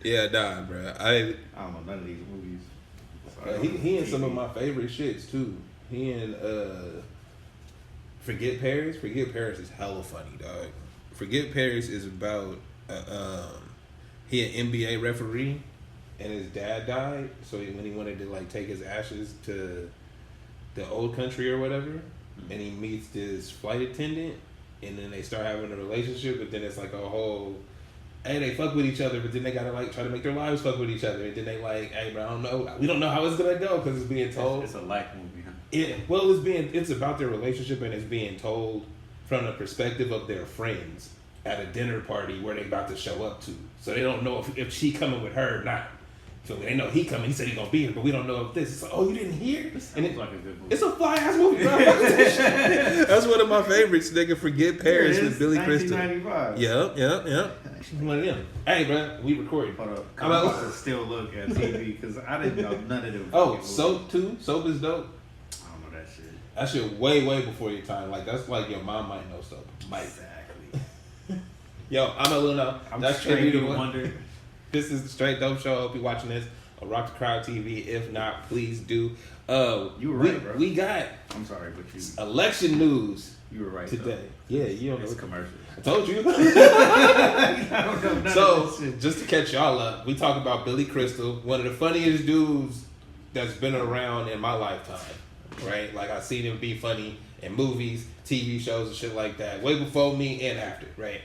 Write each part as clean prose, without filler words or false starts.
Yeah, nah, bro. I don't know none of these movies. He in some of my favorite shits too. He in Forget Paris. Forget Paris is hella funny, dog. Forget Paris is about he an NBA referee, and his dad died. So when he wanted to like take his ashes to the old country or whatever, and he meets this flight attendant, and then they start having a relationship. But then it's like a whole. Hey, they fuck with each other, but then they gotta like try to make their lives fuck with each other, and then they like, hey, bro, I don't know, we don't know how it's gonna go because it's being told. It's a life movie, huh? It's about their relationship, and it's being told from the perspective of their friends at a dinner party where they about to show up to. So they don't know if she coming with her or not. So they know he coming. He said he gonna be here, but we don't know if this. It's like, oh, you didn't hear? And it's like a good movie. It's a fly ass movie, bro. That's one of my favorites. Nigga, Forget Paris with Billy Crystal. 1995. Yep. One of them. Hey, bro, we recording. Hold up. I'm about to still look at TV because I didn't know none of them. Oh, Soap too. Soap is dope. I don't know that shit. That shit way before your time. Like that's like your mom might know Soap. Exactly. Yo, I'm a little know. That's straight to wonder. This is the Straight Dope Show. I hope you're watching this on Rock the Crowd TV. If not, please do. You were right, bro. We got. I'm sorry, but you. Election news. You were right today. Though. Yeah, you don't know. It's commercial. I told you. I don't know none so, of this shit. Just to catch y'all up, we talk about Billy Crystal, one of the funniest dudes that's been around in my lifetime. Right? Like I seen him be funny in movies, TV shows, and shit like that, way before me and after. Right?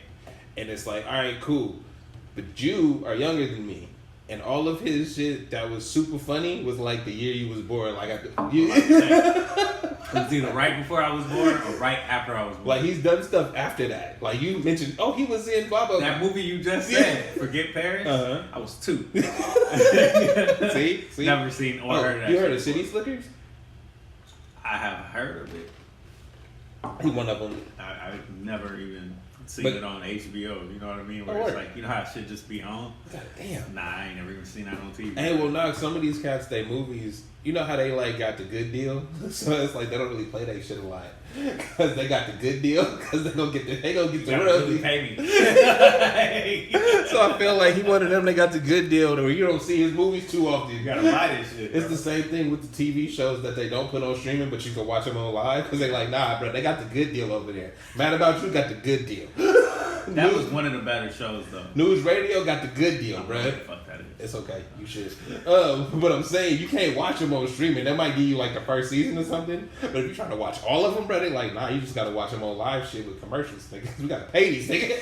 And it's like, all right, cool. But you are younger than me. And all of his shit that was super funny was like the year you was born. Like it was either right before I was born or right after I was born. Like he's done stuff after that. Like you mentioned, oh, he was in blah blah blah. That movie you just said, Forget Paris. I was 2. See, never seen or heard of that. You heard of City Slickers? I have heard of it. He one of them. I've never even seen it on HBO. You know what I mean? Where it's like, you know how it should just be on? God damn. Nah, I ain't never even seen that on TV. Hey, well, no, some of these cats, they movies, you know how they like got the good deal? So it's like they don't really play that shit a lot. Because they got the good deal. Because they gonna get the really pay me. So I feel like he one of them, they got the good deal where you don't see his movies too often. You gotta buy this shit. It's the same thing with the TV shows that they don't put on streaming, but you can watch them on live. Because they like, nah, bro, they got the good deal over there. Mad About You got the good deal. That was one of the better shows, though. News Radio got the good deal, bro. Fuck that is. It's okay. You should. But I'm saying you can't watch them on streaming. That might give you like the first season or something. But if you're trying to watch all of them, bro, they like, nah, you just gotta watch them on live shit with commercials, nigga. We gotta pay these, nigga.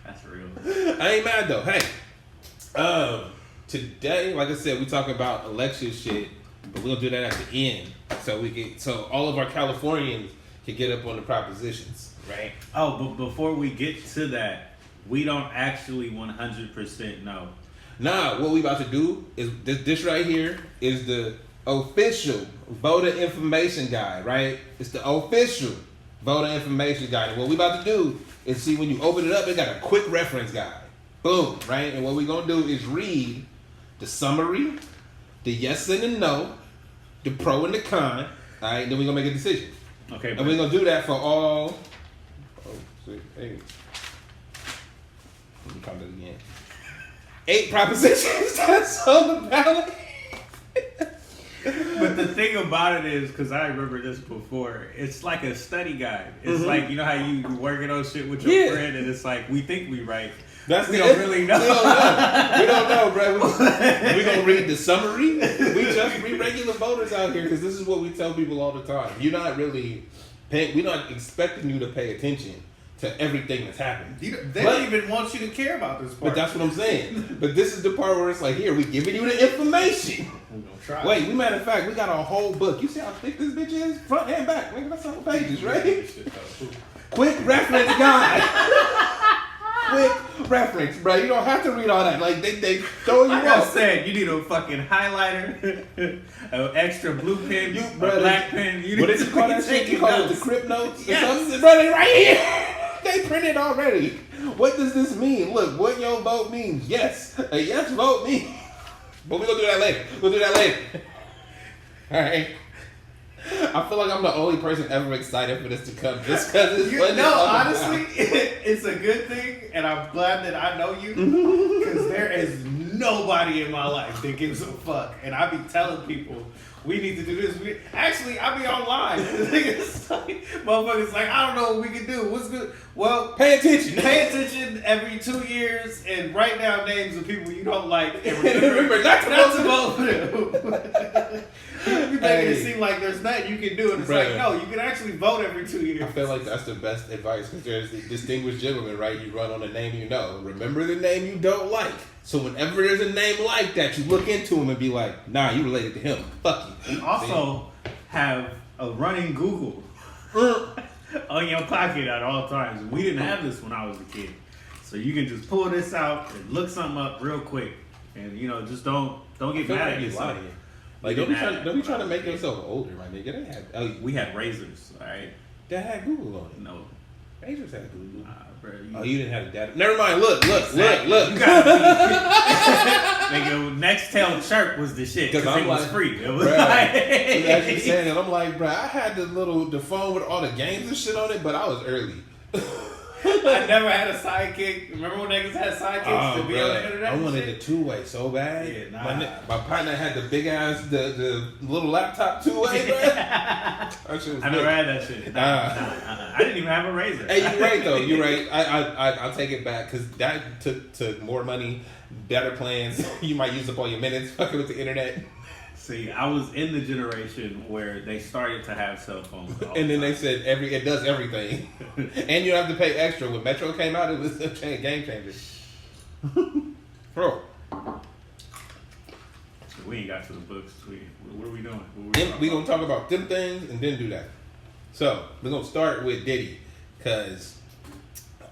That's real. I ain't mad though. Hey, today, like I said, we talking about election shit, but we'll do that at the end, so all of our Californians can get up on the propositions, right? Oh, but before we get to that, we don't actually 100% know. Nah, what we about to do is this right here is the official voter information guide, right? It's the official voter information guide. And what we about to do is see when you open it up, it got a quick reference guide. Boom, right? And what we're going to do is read the summary, the yes and the no, the pro and the con, all right? Then we're going to make a decision. Okay. And we're going to do that for all... Oh, see, hey. Let me count it again. 8 propositions that's on the ballot. But the thing about it is, because I remember this before, it's like a study guide. It's like, you know how you working on shit with your friend, and it's like, we think we right. We don't really know. We don't know, bro. We gonna read the summary. We just read regular voters out here because this is what we tell people all the time. You're not really paying. We're not expecting you to pay attention to everything that's happening. They don't even want you to care about this part. But that's what I'm saying. But this is the part where it's like, here, we giving you the information. We're gonna try. Wait, matter of fact, we got a whole book. You see how thick this bitch is? Front and back. Nigga, that's several pages, right? Quick reference guide. Quick reference, bro. You don't have to read all that. Like, they throw you like off. I said, you need a fucking highlighter, an extra blue pen, a black pen. What did you call that shit? You call it the Crip Notes? Yes. Or something? Bro, they right here. They printed already. What does this mean? Look, what your vote means. Yes. A yes vote means. But we're going to do that later. We'll do that later. All right. I feel like I'm the only person ever excited for this to come, just because it's funny. No, honestly, it's a good thing, and I'm glad that I know you, because there is nobody in my life that gives a fuck, and I be telling people we need to do this. Actually, I be online. Motherfuckers like, I don't know what we can do. What's good? Well, pay attention. Pay attention every 2 years and write down names of people you don't like. And remember not to vote for them. You making it seem like there's nothing you can do, and it's like, no, you can actually vote every 2 years. I feel like that's the best advice, because there's the distinguished gentleman, right? You run on a name you know. Remember the name you don't like. So whenever there's a name like that, you look into him and be like, nah, you related to him. Fuck you. And also have a running Google on your pocket at all times. We didn't have this when I was a kid. So you can just pull this out and look something up real quick. And, just don't get mad at yourself. Like, don't be trying to make yourself older, my nigga. We had razors, all right? That had Google on it. No. Razors had Google. Bro, you didn't have data. Never mind. Look. You gotta be. Nigga, Nextel chirp was the shit, because it was free. It was like... As you saying it, I'm like, bro, I had the phone with all the games and shit on it, but I was early. I never had a sidekick. Remember when niggas had sidekicks to be on the internet? I wanted the two-way so bad. Yeah, nah. My partner had the big ass, the little laptop two-way, bro. I never had that shit. I didn't even have a razor. Hey, you're right though. You're right. I'll take it back, because that took more money, better plans. You might use up all your minutes fucking with the internet. See, I was in the generation where they started to have cell phones. And then they said it does everything. And you don't have to pay extra. When Metro came out, it was a game changer. Bro. We ain't got to the books. What are we doing? We're going to talk about them things and then do that. So, we're going to start with Diddy. Because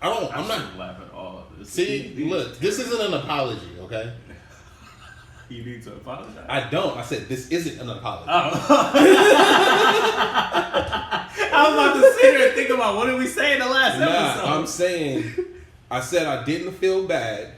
I'm not laugh at all of this. See, look, this isn't an apology, okay? You need to apologize. I don't. I said this isn't an apology. Oh. I was about to sit here and think about what did we say in the last episode. I'm saying, I said I didn't feel bad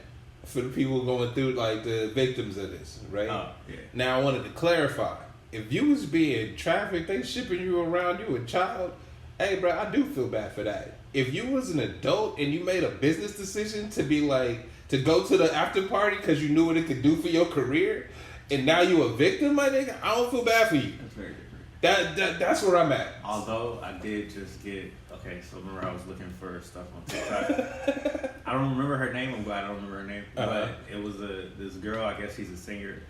for the people going through, like the victims of this, right? Oh, yeah. Now I wanted to clarify. If you was being trafficked, they shipping you around, you a child, hey bro, I do feel bad for that. If you was an adult and you made a business decision to be like, to go to the after party because you knew what it could do for your career, and now you a victim, my nigga, I don't feel bad for you. That's very different. That's where I'm at. Although I did just get, so remember I was looking for stuff on TikTok. I don't remember her name. I'm glad I don't remember her name. But it was this girl, I guess she's a singer.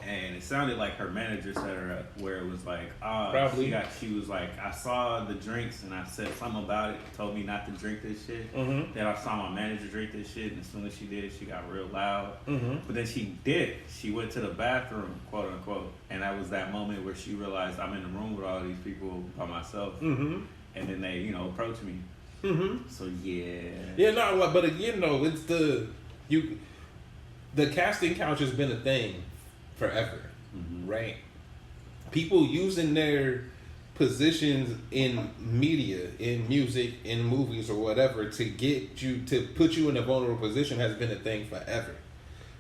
And it sounded like her manager set her up, where it was like, probably. She was like, I saw the drinks and I said something about it, told me not to drink this shit. Mm-hmm. Then I saw my manager drink this shit, and as soon as she did, she got real loud. Mm-hmm. But then she went to the bathroom, quote unquote, and that was that moment where she realized I'm in the room with all these people by myself. Mm-hmm. And then they, approached me. Mm-hmm. So yeah. Yeah, no, but again, though, it's the casting couch has been a thing forever, right? People using their positions in media, in music, in movies or whatever to put you in a vulnerable position has been a thing forever.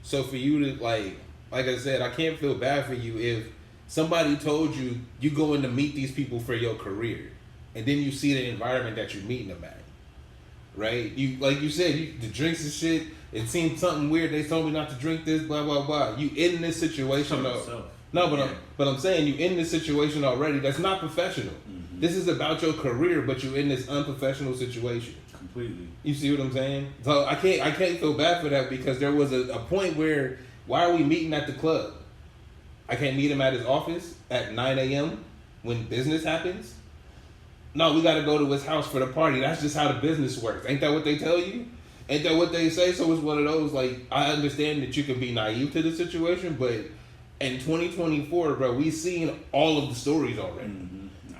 So for you to like I said, I can't feel bad for you if somebody told you going to meet these people for your career, and then you see the environment that you're meeting them at, right? You like you said, the drinks and shit. It seemed something weird. They told me not to drink this, blah blah blah. You in this situation though? No, but I'm saying you in this situation already. That's not professional. Mm-hmm. This is about your career, but you're in this unprofessional situation. Completely. You see what I'm saying? So I can't feel bad for that, because there was a point where, why are we meeting at the club? I can't meet him at his office at 9 a.m. when business happens. No, we got to go to his house for the party. That's just how the business works. Ain't that what they tell you? Ain't that what they say? So it's one of those, like, I understand that you can be naive to the situation, but in 2024, bro, we've seen all of the stories already,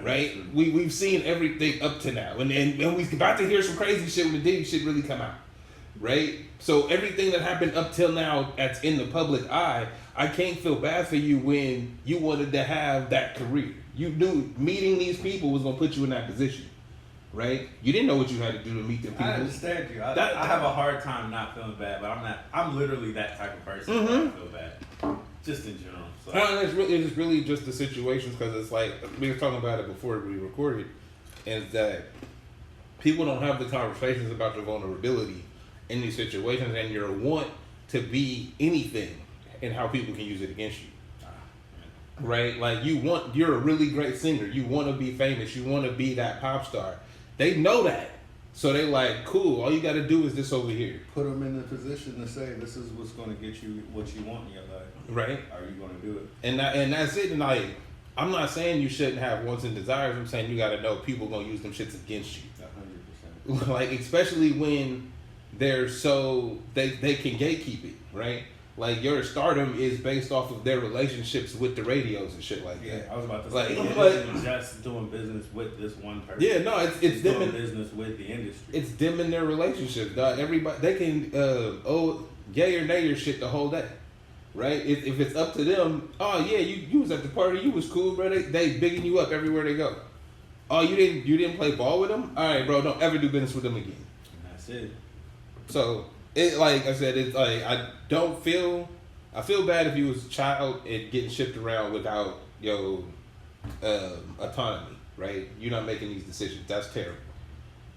right? We've seen everything up to now, and we're about to hear some crazy shit when the Diddy shit really come out, right? So everything that happened up till now that's in the public eye, I can't feel bad for you when you wanted to have that career. You knew meeting these people was going to put you in that position. Right? You didn't know what you had to do to meet them people. I understand you. I have a hard time not feeling bad, but I'm literally that type of person. I feel bad. Just in general. So. It's really just the situations, because it's like, we were talking about it before we recorded, is that people don't have the conversations about your vulnerability in these situations and your want to be anything and how people can use it against you. Right? Like, you're a really great singer. You want to be famous. You want to be that pop star. They know that. So they like, cool, all you got to do is this over here. Put them in the position to say, this is what's going to get you what you want in your life. Right. Are you going to do it? And that's it. And like, I'm not saying you shouldn't have wants and desires. I'm saying you got to know people going to use them shits against you. 100%. Like, especially when they're so, they can gatekeep it, right? Like, your stardom is based off of their relationships with the radios and shit like that. Yeah, I was about to like, say, it but, isn't just doing business with this one person. Yeah, no, it's them doing business with the industry. It's them in their relationships, dog. Everybody, they can, yay or nay your shit the whole day, right? If it's up to them, oh yeah, you was at the party, you was cool, bro. They bigging you up everywhere they go. Oh, you didn't play ball with them? All right, bro, don't ever do business with them again. And that's it. So, it, like I said, it's like, I feel bad if you was a child and getting shipped around without your autonomy, right? You're not making these decisions. That's terrible.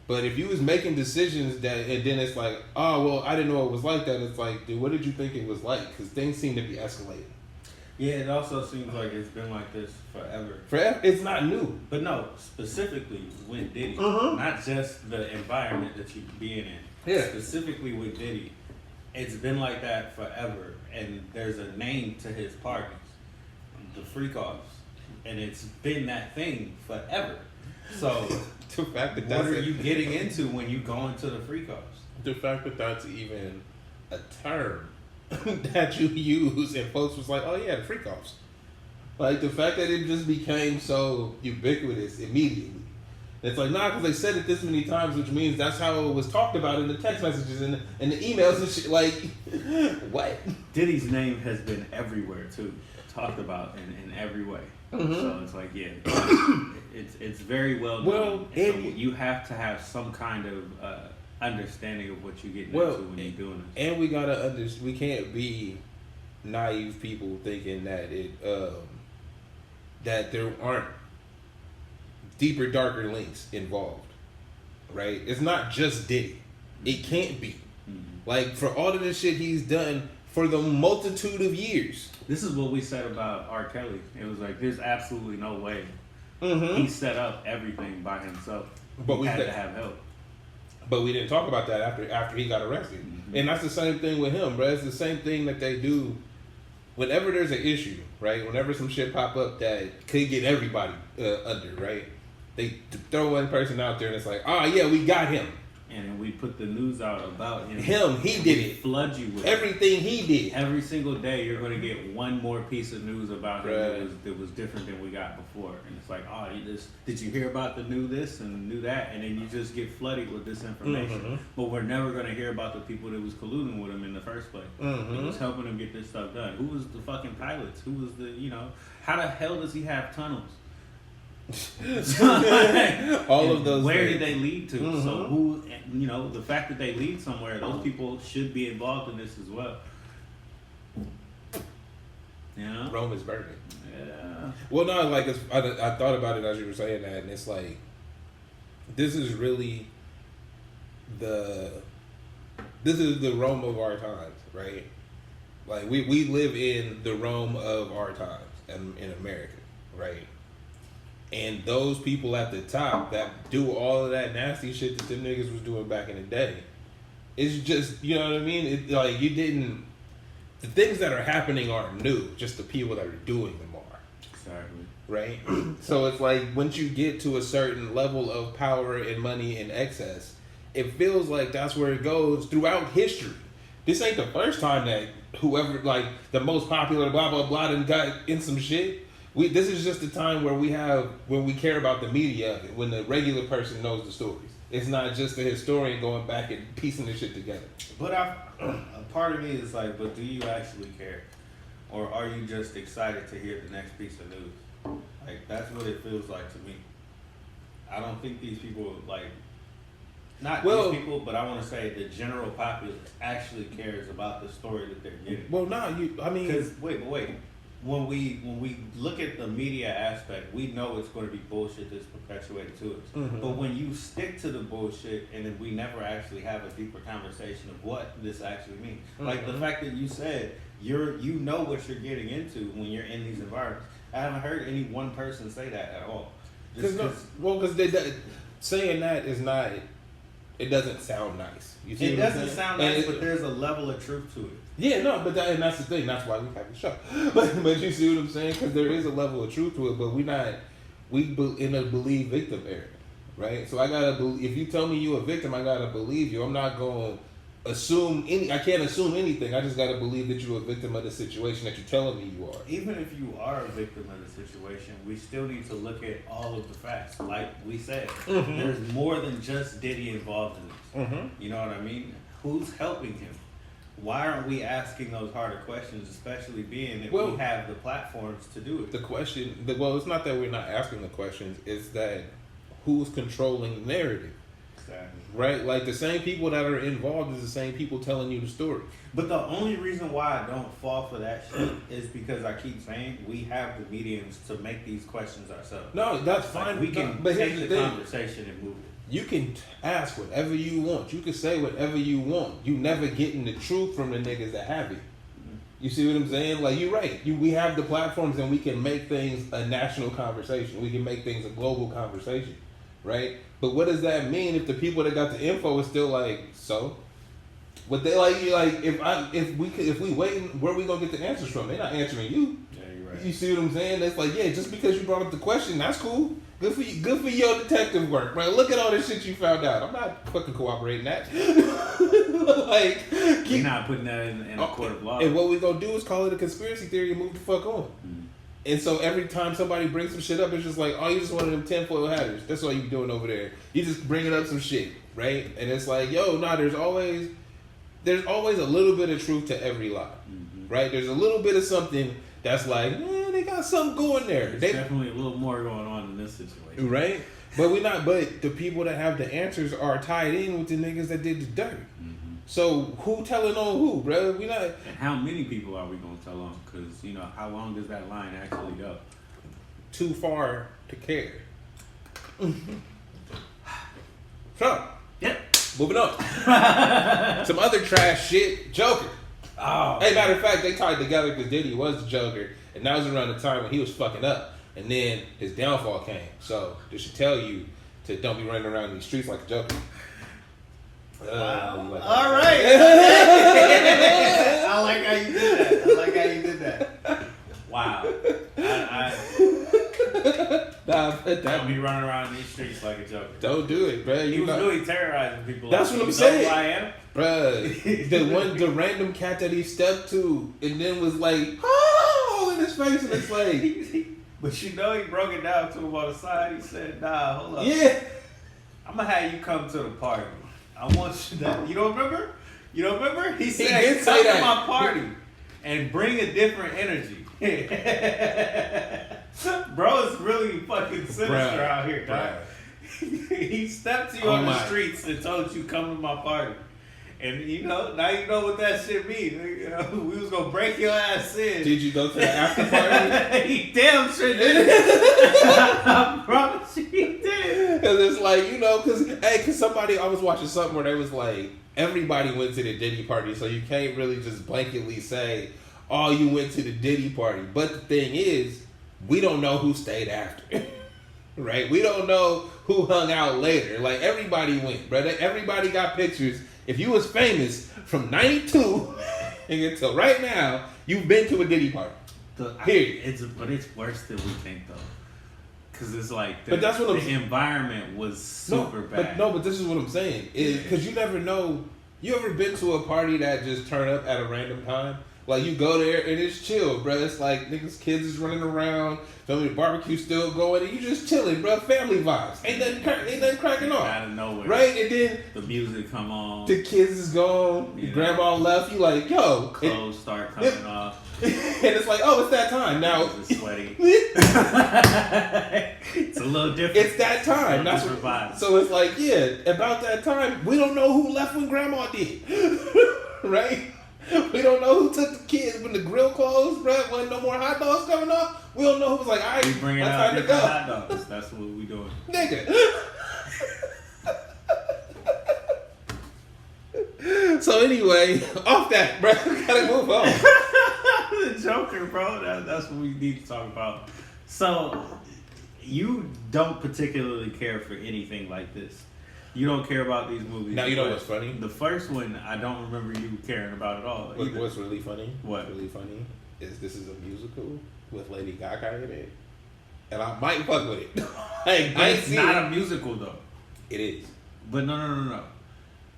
But if you was making decisions that, and then it's like, oh, well, I didn't know it was like that. It's like, dude, what did you think it was like? Because things seem to be escalating. Yeah, it also seems like it's been like this forever. Forever? It's not new. But no, specifically with Diddy. Not just the environment that you being in. Yeah. Specifically with Diddy. It's been like that forever. And there's a name to his parties. The freak-offs. And it's been that thing forever. So, the fact that what are you getting into when you go into the freak-offs? The fact that that's even a term that you use, and folks was like, oh yeah, the freak-offs. Like, the fact that it just became so ubiquitous immediately. It's like, nah, because they said it this many times, which means that's how it was talked about in the text messages and the emails and shit. Like, what? Diddy's name has been everywhere, too. Talked about in every way. So it's like, yeah, it's very well known. Well, so you have to have some kind of understanding of what you're getting into when you're doing this. And we gotta we can't be naive people thinking that that there aren't deeper, darker links involved, right? It's not just Diddy. It can't be. Like, for all of the shit he's done for the multitude of years. This is what we said about R. Kelly. It was like, there's absolutely no way he set up everything by himself. But we had to have help. But we didn't talk about that after he got arrested. And that's the same thing with him, bro. It's the same thing that they do whenever there's an issue, right? Whenever some shit pop up that could get everybody under, right? They throw one person out there and it's like, oh yeah, we got him. And then we put the news out about him. He did it. Flood you with everything he did. Every single day, you're going to get one more piece of news about him that was different than we got before. And it's like, oh, did you hear about the new this and new that? And then you just get flooded with this information. But we're never going to hear about the people that was colluding with him in the first place. Who was helping him get this stuff done? Who was the fucking pilots? Who was the, how the hell does he have tunnels? All of those. Where did they lead to? So who, the fact that they lead somewhere, those people should be involved in this as well. Rome is burning. Yeah. Well, no, like I thought about it as you were saying that, and it's like, this is really the Rome of our times, right? Like we live in the Rome of our times in America, right? And those people at the top that do all of that nasty shit that them niggas was doing back in the day, it's just, you know what I mean? It, like, the things that are happening aren't new, just the people that are doing them are. Exactly. Right? So it's like, once you get to a certain level of power and money and excess, it feels like that's where it goes throughout history. This ain't the first time that whoever, like, the most popular blah, blah, blah, done got in some shit. This is just the time where when we care about the media, when the regular person knows the stories. It's not just the historian going back and piecing the shit together. But a part of me is like, but do you actually care? Or are you just excited to hear the next piece of news? Like, that's what it feels like to me. I don't think these people, like, Not these people, but I want to say the general populace actually cares about the story that they're getting. Well, because wait. When we look at the media aspect, we know it's going to be bullshit that's perpetuated to us. Mm-hmm. But when you stick to the bullshit and then we never actually have a deeper conversation of what this actually means, like the fact that you said you know what you're getting into when you're in these environments. I haven't heard any one person say that at all. Because saying that is not. It doesn't sound nice. You see it doesn't sound nice, but there's a level of truth to it. Yeah, no, but and that's the thing. That's why we have the show. But you see what I'm saying? Because there is a level of truth to it, but we in a believe victim area, right? So I gotta believe. If you tell me you a victim, I gotta believe you. I'm not going to assume I can't assume anything. I just gotta believe that you're a victim of the situation that you're telling me you are. Even if you are a victim of the situation, we still need to look at all of the facts. Like we said, there's more than just Diddy involved in this. You know what I mean? Who's helping him? Why aren't we asking those harder questions, especially being that we have the platforms to do it? The question, it's not that we're not asking the questions, it's that who's controlling the narrative. Exactly. Right? Like the same people that are involved is the same people telling you the story. But the only reason why I don't fall for that shit is because I keep saying we have the mediums to make these questions ourselves. No, that's fine. We can take the conversation and move it. You can ask whatever you want. You can say whatever you want. You never getting the truth from the niggas that have it. You see what I'm saying? Like, you're right. We have the platforms and we can make things a national conversation. We can make things a global conversation, right? But what does that mean if the people that got the info is still like, so? What they like if we waiting, where are we gonna get the answers from? They're not answering you. Yeah, you're right. You see what I'm saying? It's like, yeah, just because you brought up the question, that's cool. Good for you. Good for your detective work, right? Look at all this shit you found out. I'm not fucking cooperating that. You're not putting that in a court of law. And what we gonna do is call it a conspiracy theory and move the fuck on. And so every time somebody brings some shit up, it's just like, oh, you just one of them tinfoil hatters. That's all you doing over there. You just bringing up some shit, right? And it's like, yo, nah, there's always a little bit of truth to every lie, right? There's a little bit of something that's like, they got something going there. There's definitely a little more going on in this situation, right? But the people that have the answers are tied in with the niggas that did the dirt. So who telling on who, bro? We not. And how many people are we gonna tell on? Because how long does that line actually go? Too far to care. So, yep. Moving on. Some other trash shit. Joker. Oh. Hey, matter of fact, they tied together because Diddy was the Joker, and that was around the time when he was fucking up, and then his downfall came. So this should tell you to don't be running around these streets like a Joker. Wow. All right. I like how you did that. Wow. Don't be running around these streets like a Joker. Don't do it, bro. He was really terrorizing people. That's what I'm saying. Know who I am? Bruh, the random cat that he stepped to and then was like, oh, in his face, and it's like. But he broke it down to him on the side. He said, nah, hold up. Yeah. I'm going to have you come to the party. I want you to. You don't remember? He said, come to my party and bring a different energy. Bro is really fucking sinister out here, dog. He stepped to you on the streets and told you, come to my party. And now you know what that shit means. We was going to break your ass in. Did you go to the after party? He damn sure did. I promise you he did. Because it's like, because somebody, I was watching something where they was like, everybody went to the Diddy party, so you can't really just blanketly say, oh, you went to the Diddy party. But the thing is, we don't know who stayed after. Right? We don't know who hung out later. Like, everybody went, brother. Everybody got pictures. If you was famous from 92 until right now, you've been to a Diddy party. Period. But it's worse than we think, though. Because it's like the environment was super bad. But this is what I'm saying. Because you never know. You ever been to a party that just turned up at a random time? Like, you go there and it's chill, bro. It's like niggas, kids is running around. The barbecue still going, and you just chilling, bro. Family vibes. Ain't nothing cracking off. Out of nowhere, right? And then the music come on. The kids is gone. Your grandma left. You like, yo. Clothes start coming off. And it's like, oh, it's that time now. It's sweaty. It's a little different. It's that time. That's what vibes. So it's like, yeah, about that time. We don't know who left when grandma did, right? We don't know who took the kids when the grill closed, bro. When no more hot dogs coming up. We don't know who was like, all right, we bringing out different hot dogs. That's what we doing, nigga. So anyway, off that, bro. Gotta move on. The Joker, bro. That's what we need to talk about. So you don't particularly care for anything like this. You don't care about these movies. Now, you know what's funny? The first one, I don't remember you caring about at all. What's really funny? What? Really funny is this is a musical with Lady Gaga in it. And I might fuck with it. It's not a musical, though. It is. But no.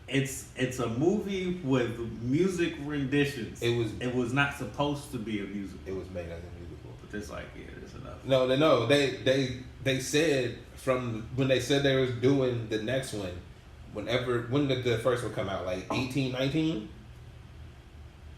It's a movie with music renditions. It was not supposed to be a musical. It was made as a musical. But it's like, yeah, it's enough. No. They said from when they said they was doing the next one, when did the first one come out? Like 18, 19?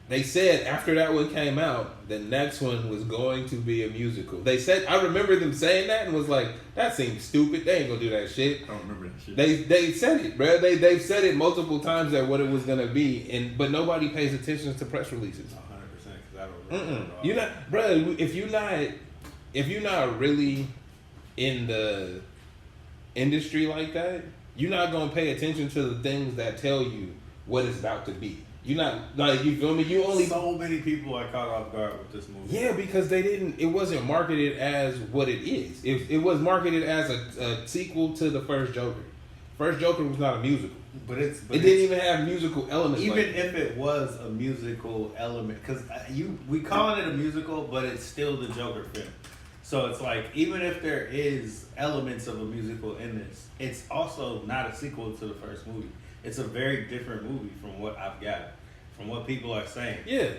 They said after that one came out, the next one was going to be a musical. They said, I remember them saying that and was like, that seems stupid. They ain't gonna do that shit. I don't remember that shit. They said it, bro. They've said it multiple times that what it was gonna be, but nobody pays attention to press releases. 100%, because I don't remember. You're not, bro. If you're not really in the industry like that, you're not gonna pay attention to the things that tell you what it's about to be. You're not, like, you feel me? You only so many people are caught off guard with this movie. Yeah, because it wasn't marketed as what it is. It was marketed as a sequel to the first Joker. First Joker was not a musical. But it didn't even have musical elements. Even if it was a musical element, because we calling it a musical, but it's still the Joker film. So it's like, even if there is elements of a musical in this, it's also not a sequel to the first movie. It's a very different movie from what I've got, from what people are saying. Yeah,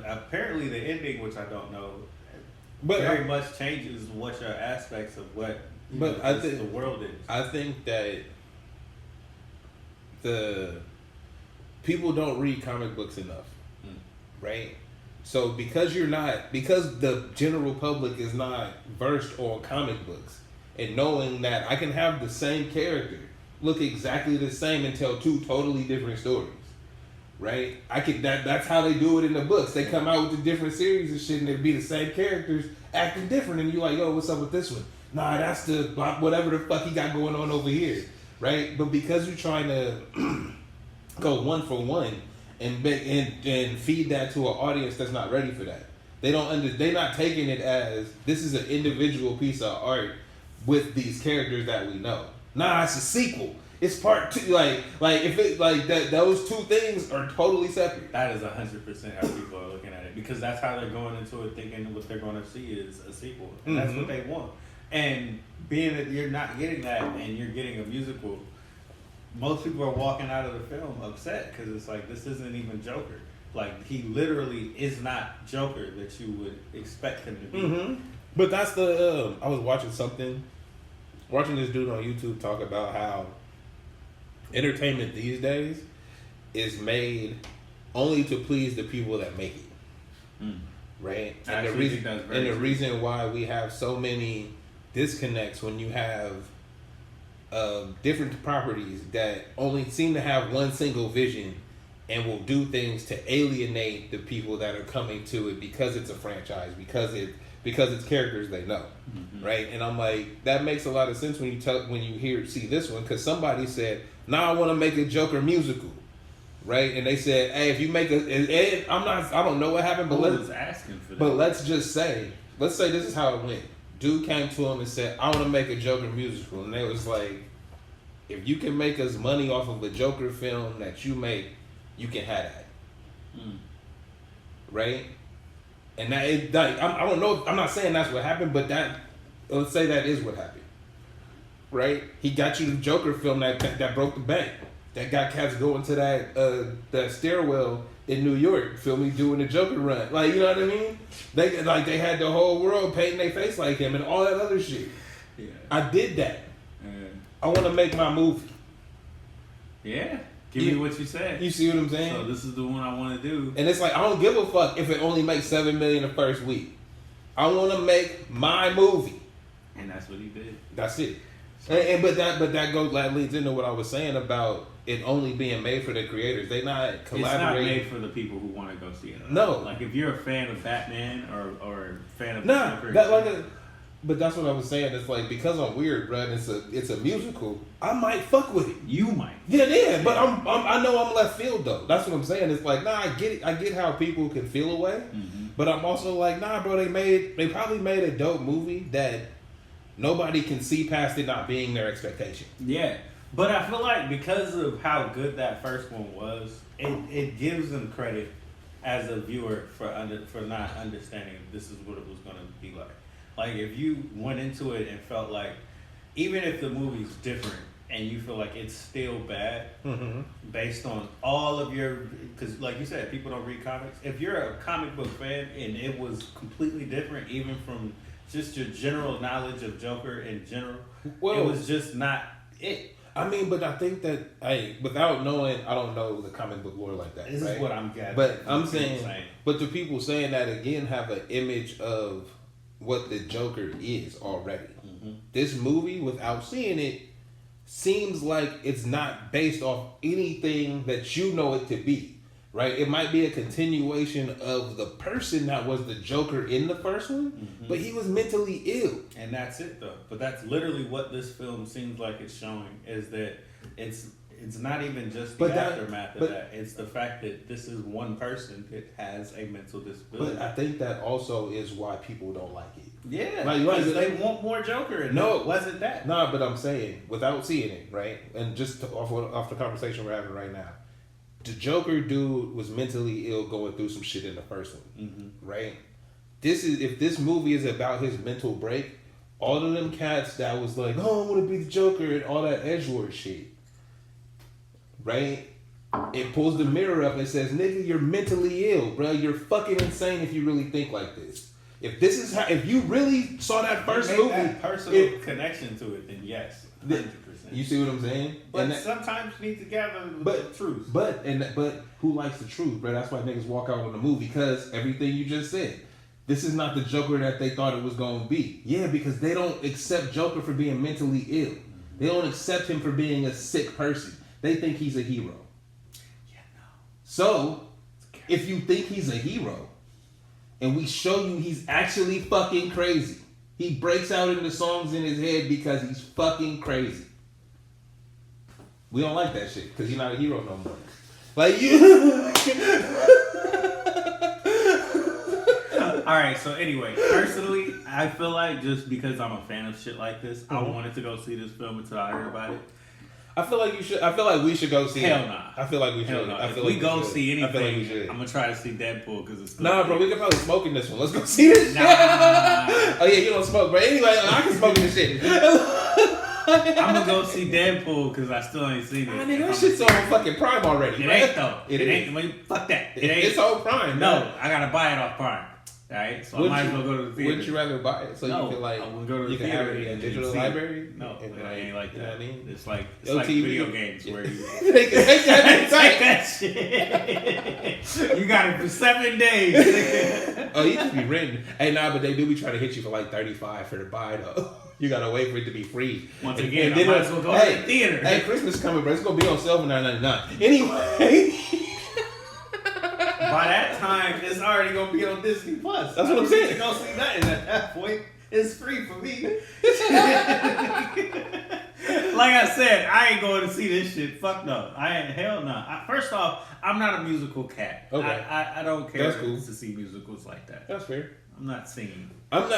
apparently the ending, which I don't know, but very much changes what your aspects of what the world is. I think that the people don't read comic books enough, right? So because the general public is not versed on comic books and knowing that I can have the same character look exactly the same and tell two totally different stories, right? That's how they do it in the books. They come out with the different series and shit, and it'd be the same characters acting different, and you're like, yo, what's up with this one? Nah, that's the whatever the fuck he got going on over here, right? But because you're trying to go one for one and feed that to an audience that's not ready for that, they're not taking it as this is an individual piece of art with these characters that we know. Nah, it's a sequel. It's part two. Like if it like that, those two things are totally separate. That is 100% how people are looking at it, because that's how they're going into it, thinking what they're going to see is a sequel. And that's what they want. And being that you're not getting that and you're getting a musical, most people are walking out of the film upset because it's like, this isn't even Joker. Like, he literally is not Joker that you would expect him to be. But that's the I was watching this dude on YouTube talk about how entertainment these days is made only to please the people that make it, right? And the reason why we have so many disconnects when you have different properties that only seem to have one single vision and will do things to alienate the people that are coming to it because it's a franchise, because it's characters they know, right? And I'm like, that makes a lot of sense when you see this one, because somebody said, "Nah, I want to make a Joker musical," right? And they said, "Hey, if you make I don't know what happened, but let's just say, let's say this is how it went. Dude came to him and said, "I want to make a Joker musical," and they was like, "If you can make us money off of a Joker film that you make, you can have that," right? And that I don't know. I'm not saying that's what happened, but let's say that is what happened, right? He got you the Joker film that broke the bank, that got cats going to that stairwell in New York, feel me, doing the Joker run. Like, you know what I mean? They had the whole world painting their face like him and all that other shit. Yeah. I did that. Yeah. I want to make my movie. Yeah. Give me what you said. You see what I'm saying? So this is the one I want to do. And it's like, I don't give a fuck if it only makes $7 million the first week. I want to make my movie. And that's what he did. That's it. But that leads into what I was saying about it only being made for the creators. They not collaborating. It's not made for the people who want to go see it. No. Like if you're a fan of Batman or a fan of but that's what I was saying. It's like, because I'm weird, bro, and it's a musical, I might fuck with it. You might. Yeah, but I know I'm left field though. That's what I'm saying. It's like, nah, I get it. I get how people can feel away, but I'm also like, nah, bro, they probably made a dope movie that nobody can see past it not being their expectation. Yeah. But I feel like because of how good that first one was, it gives them credit as a viewer for not understanding this is what it was going to be like. Like, if you went into it and felt like, even if the movie's different and you feel like it's still bad, based on all of your, because like you said, people don't read comics. If you're a comic book fan and it was completely different, even from just your general knowledge of Joker in general, it was just not it. I mean, but I think that, without knowing, I don't know the comic book lore like that. This is what I'm gathering. But I'm saying, but the people saying that again have an image of what the Joker is already. This movie, without seeing it, seems like it's not based off anything that you know it to be. Right? It might be a continuation of the person that was the Joker in the first one, but he was mentally ill. And that's it, though. But that's literally what this film seems like it's showing, is that it's not even just the aftermath of that. It's the fact that this is one person that has a mental disability. But I think that also is why people don't like it. Yeah, because they want more Joker, and it wasn't that. No, but I'm saying, without seeing it, right? And just off the conversation we're having right now, the Joker dude was mentally ill going through some shit in the first one, right? If this movie is about his mental break, all of them cats that was like, oh, I want to be the Joker and all that edgelord shit, right? It pulls the mirror up and says, nigga, you're mentally ill, bro. You're fucking insane if you really think like this. If you really saw that first movie, that personal connection to it, then yes, 100%. You see what I'm saying? But sometimes you need to gather the truth. But who likes the truth, bro? That's why niggas walk out on the movie, because everything you just said. This is not the Joker that they thought it was going to be. Yeah, because they don't accept Joker for being mentally ill. They don't accept him for being a sick person. They think he's a hero. Yeah, no. So, if you think he's a hero, and we show you he's actually fucking crazy, he breaks out into songs in his head because he's fucking crazy. We don't like that shit because he's not a hero no more. Like you. Alright, so anyway, personally, I feel like just because I'm a fan of shit like this, I wanted to go see this film until I heard about it. I feel like you should. I feel like we should go see Hell it. nah. I feel like we should. Hell nah. I feel if like we go see anything, I feel like we should. I'm gonna try to see Deadpool because it's. Nah, bro, we can probably smoke in this one. Let's go see this. Nah. Oh yeah, you don't smoke, bro. Anyway, I can smoke in this shit. I'm gonna go see Deadpool because I still ain't seen it. Nigga, that shit's on fucking Prime already. It right? ain't though. It ain't. Fuck that. It ain't. It's on Prime. No, man. I gotta buy it off Prime. Alright, so I might as well go to the theater. Wouldn't you rather buy it so you can like? I'm gonna go to the you theater. Can have it in a digital library. No, it ain't like that. You know what I mean? It's like TV. video games where you take that shit. You got it for 7 days. Oh, you just be renting. Hey, nah, but they do be trying to hit you for like $35 for the buy though. You gotta wait for it to be free. Once again, I might as well go to the theater. Hey, Christmas coming, bro. It's gonna be on sale for $9.99. Anyway. By that time, it's already gonna be on Disney Plus. That's what I'm saying. You don't see nothing at that point. It's free for me. Like I said, I ain't going to see this shit. Fuck no. I ain't. Hell no. First off, I'm not a musical cat. Okay. I don't care That's cool. to see musicals like that. That's fair. I'm not singing. I'm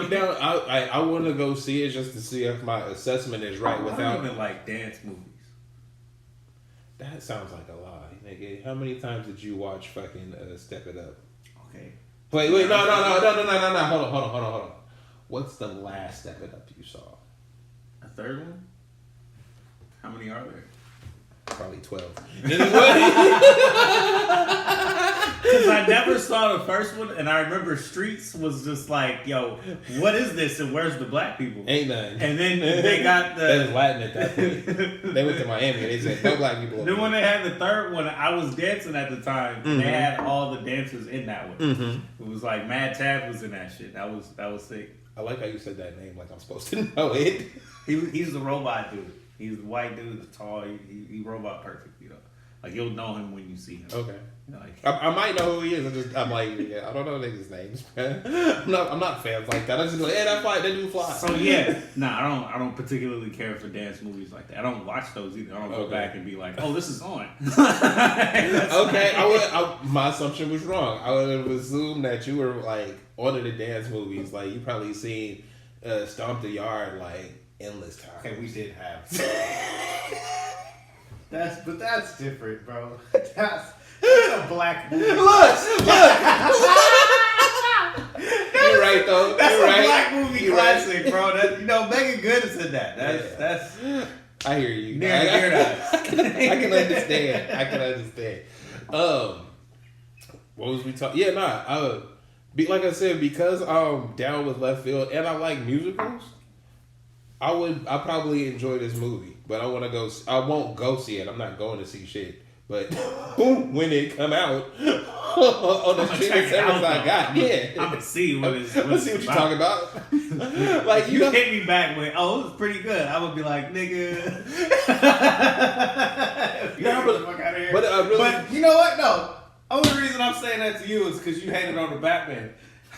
down. I want to go see it just to see if my assessment is right. I don't even like dance movies. That sounds like a lie, nigga. How many times did you watch fucking Step It Up? Okay. Wait, no. Hold on. What's the last Step It Up you saw? A third one? How many are there? probably 12. Because I never saw the first one, and I remember Streets was just like, yo, what is this, and where's the black people? Ain't none. And then they got the... That was Latin at that point. They went to Miami, and they said, no black people. Then when they had the third one, I was dancing at the time, and they had all the dancers in that one. It was like Mad Tab was in that shit. That was sick. I like how you said that name like I'm supposed to know it. He's the robot dude. He's the white dude, the tall. He robot perfect, you know. Like, you'll know him when you see him. Okay. Like, I might know who he is. I'm like, yeah, I don't know niggas' names, man. I'm not fans like that. I just go, hey, that dude fly. So yeah, nah, I don't particularly care for dance movies like that. I don't watch those either. I don't go back and be like, oh, this is on. Okay, my assumption was wrong. I would have assumed that you were like one of the dance movies. Like, you probably seen Stomp the Yard like endless times. Okay, we did have. That's different, bro. That's a black movie. Look. You're right though. That's You're a right. black movie You're classic, right. bro. That, Megan Good is in that. That's I hear you. near us. I can understand. What was we talking? Yeah, like I said, because I'm down with left field and I like musicals, I probably enjoy this movie, but I won't go see it. I'm not going to see shit. But when it come out on the streaming service I got, yeah, I'm gonna see what it's. Let's see what you're talking about. Like you hit me back with, oh, it was pretty good. I would be like, nigga. But you know what? No. Only reason I'm saying that to you is because you hated on the Batman.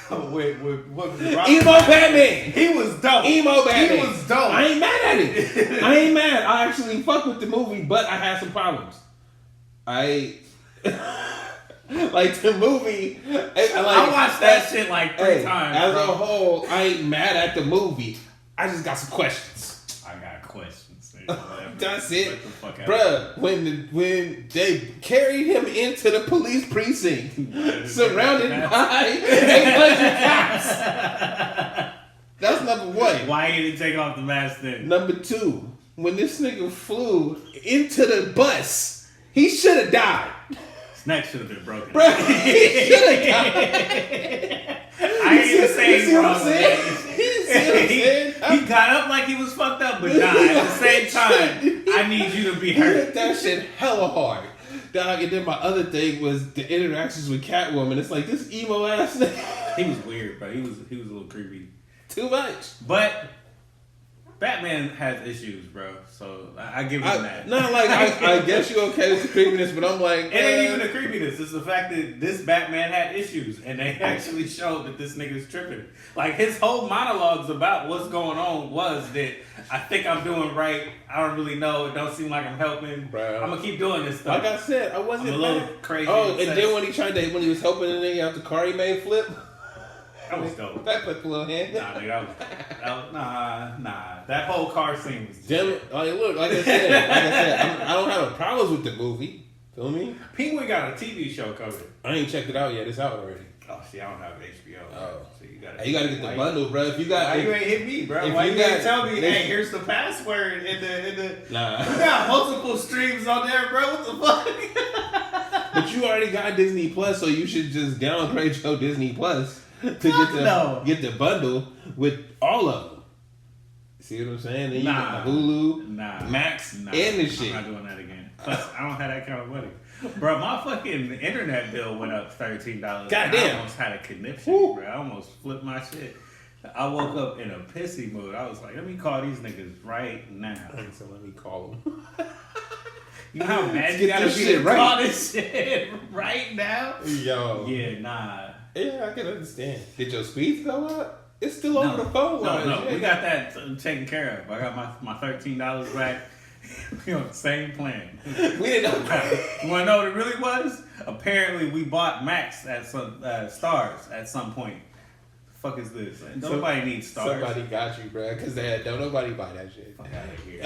with what was it? Emo Batman. He was dope. Emo Batman. He was dope. I ain't mad at it. I ain't mad. I actually fuck with the movie, but I had some problems. Like the movie. I watched that shit like 3 times. As a whole, I ain't mad at the movie. I just got some questions. I got questions. That's it, bruh. When they carried him into the police precinct, surrounded by 800 cops. That's number one. Why he didn't take off the mask then? Number 2, when this nigga flew into the bus, he should have died. His neck should have been broken. Bruh, he should have died. I ain't even saying wrong. He got up like he was fucked up, but nah, at the same time, I need you to be hurt. That shit hella hard. Dog, and then my other thing was the interactions with Catwoman. It's like, this emo ass nigga. He was weird, bro. He was a little creepy. Too much. But Batman has issues, bro. So I give him that. No, like I guess you're okay with the creepiness, but I'm like, it ain't even the creepiness. It's the fact that this Batman had issues, and they actually showed that this nigga's tripping. Like, his whole monologues about what's going on was that I think I'm doing right. I don't really know. It don't seem like I'm helping. Bro. I'm gonna keep doing this stuff. Like I said, I wasn't I'm a little crazy. Oh, and then when he was helping the nigga out the car, he made flip. That was dope. That put the little hand. Nah, nigga, nah. That whole car scene was Damn it. Like I said, I don't have a problem with the movie. Feel me? Penguin got a TV show coming. I ain't checked it out yet. It's out already. Oh, see, I don't have HBO. Oh. So you gotta get the bundle, bro. If you got, Why you ain't hit me, bro? Why you ain't tell me, hey, here's the password in the Nah. You got multiple streams on there, bro. What the fuck? But you already got Disney Plus, so you should just downgrade your Disney Plus to get the bundle with all of them. See what I'm saying? Then you got the Hulu, Max, and the shit. I'm not doing that again. Plus, I don't have that kind of money. Bro, my fucking internet bill went up $13. Goddamn. I almost had a conniption, bro. I almost flipped my shit. I woke up in a pissy mood. I was like, let me call these niggas right now. So let me call them. You know how mad you gotta be to call this shit right now? Yo. Yeah, nah. Yeah, I can understand. Did your speeds go up? It's still over the phone. No, we got that taken care of. I got my $13 back. We on the same plan. We didn't know. You want to know what it really was? Apparently, we bought Max at some Stars at some point. The fuck is this? Nobody needs Stars. Somebody got you, bro. Because don't nobody buy that shit. Fuck out of here.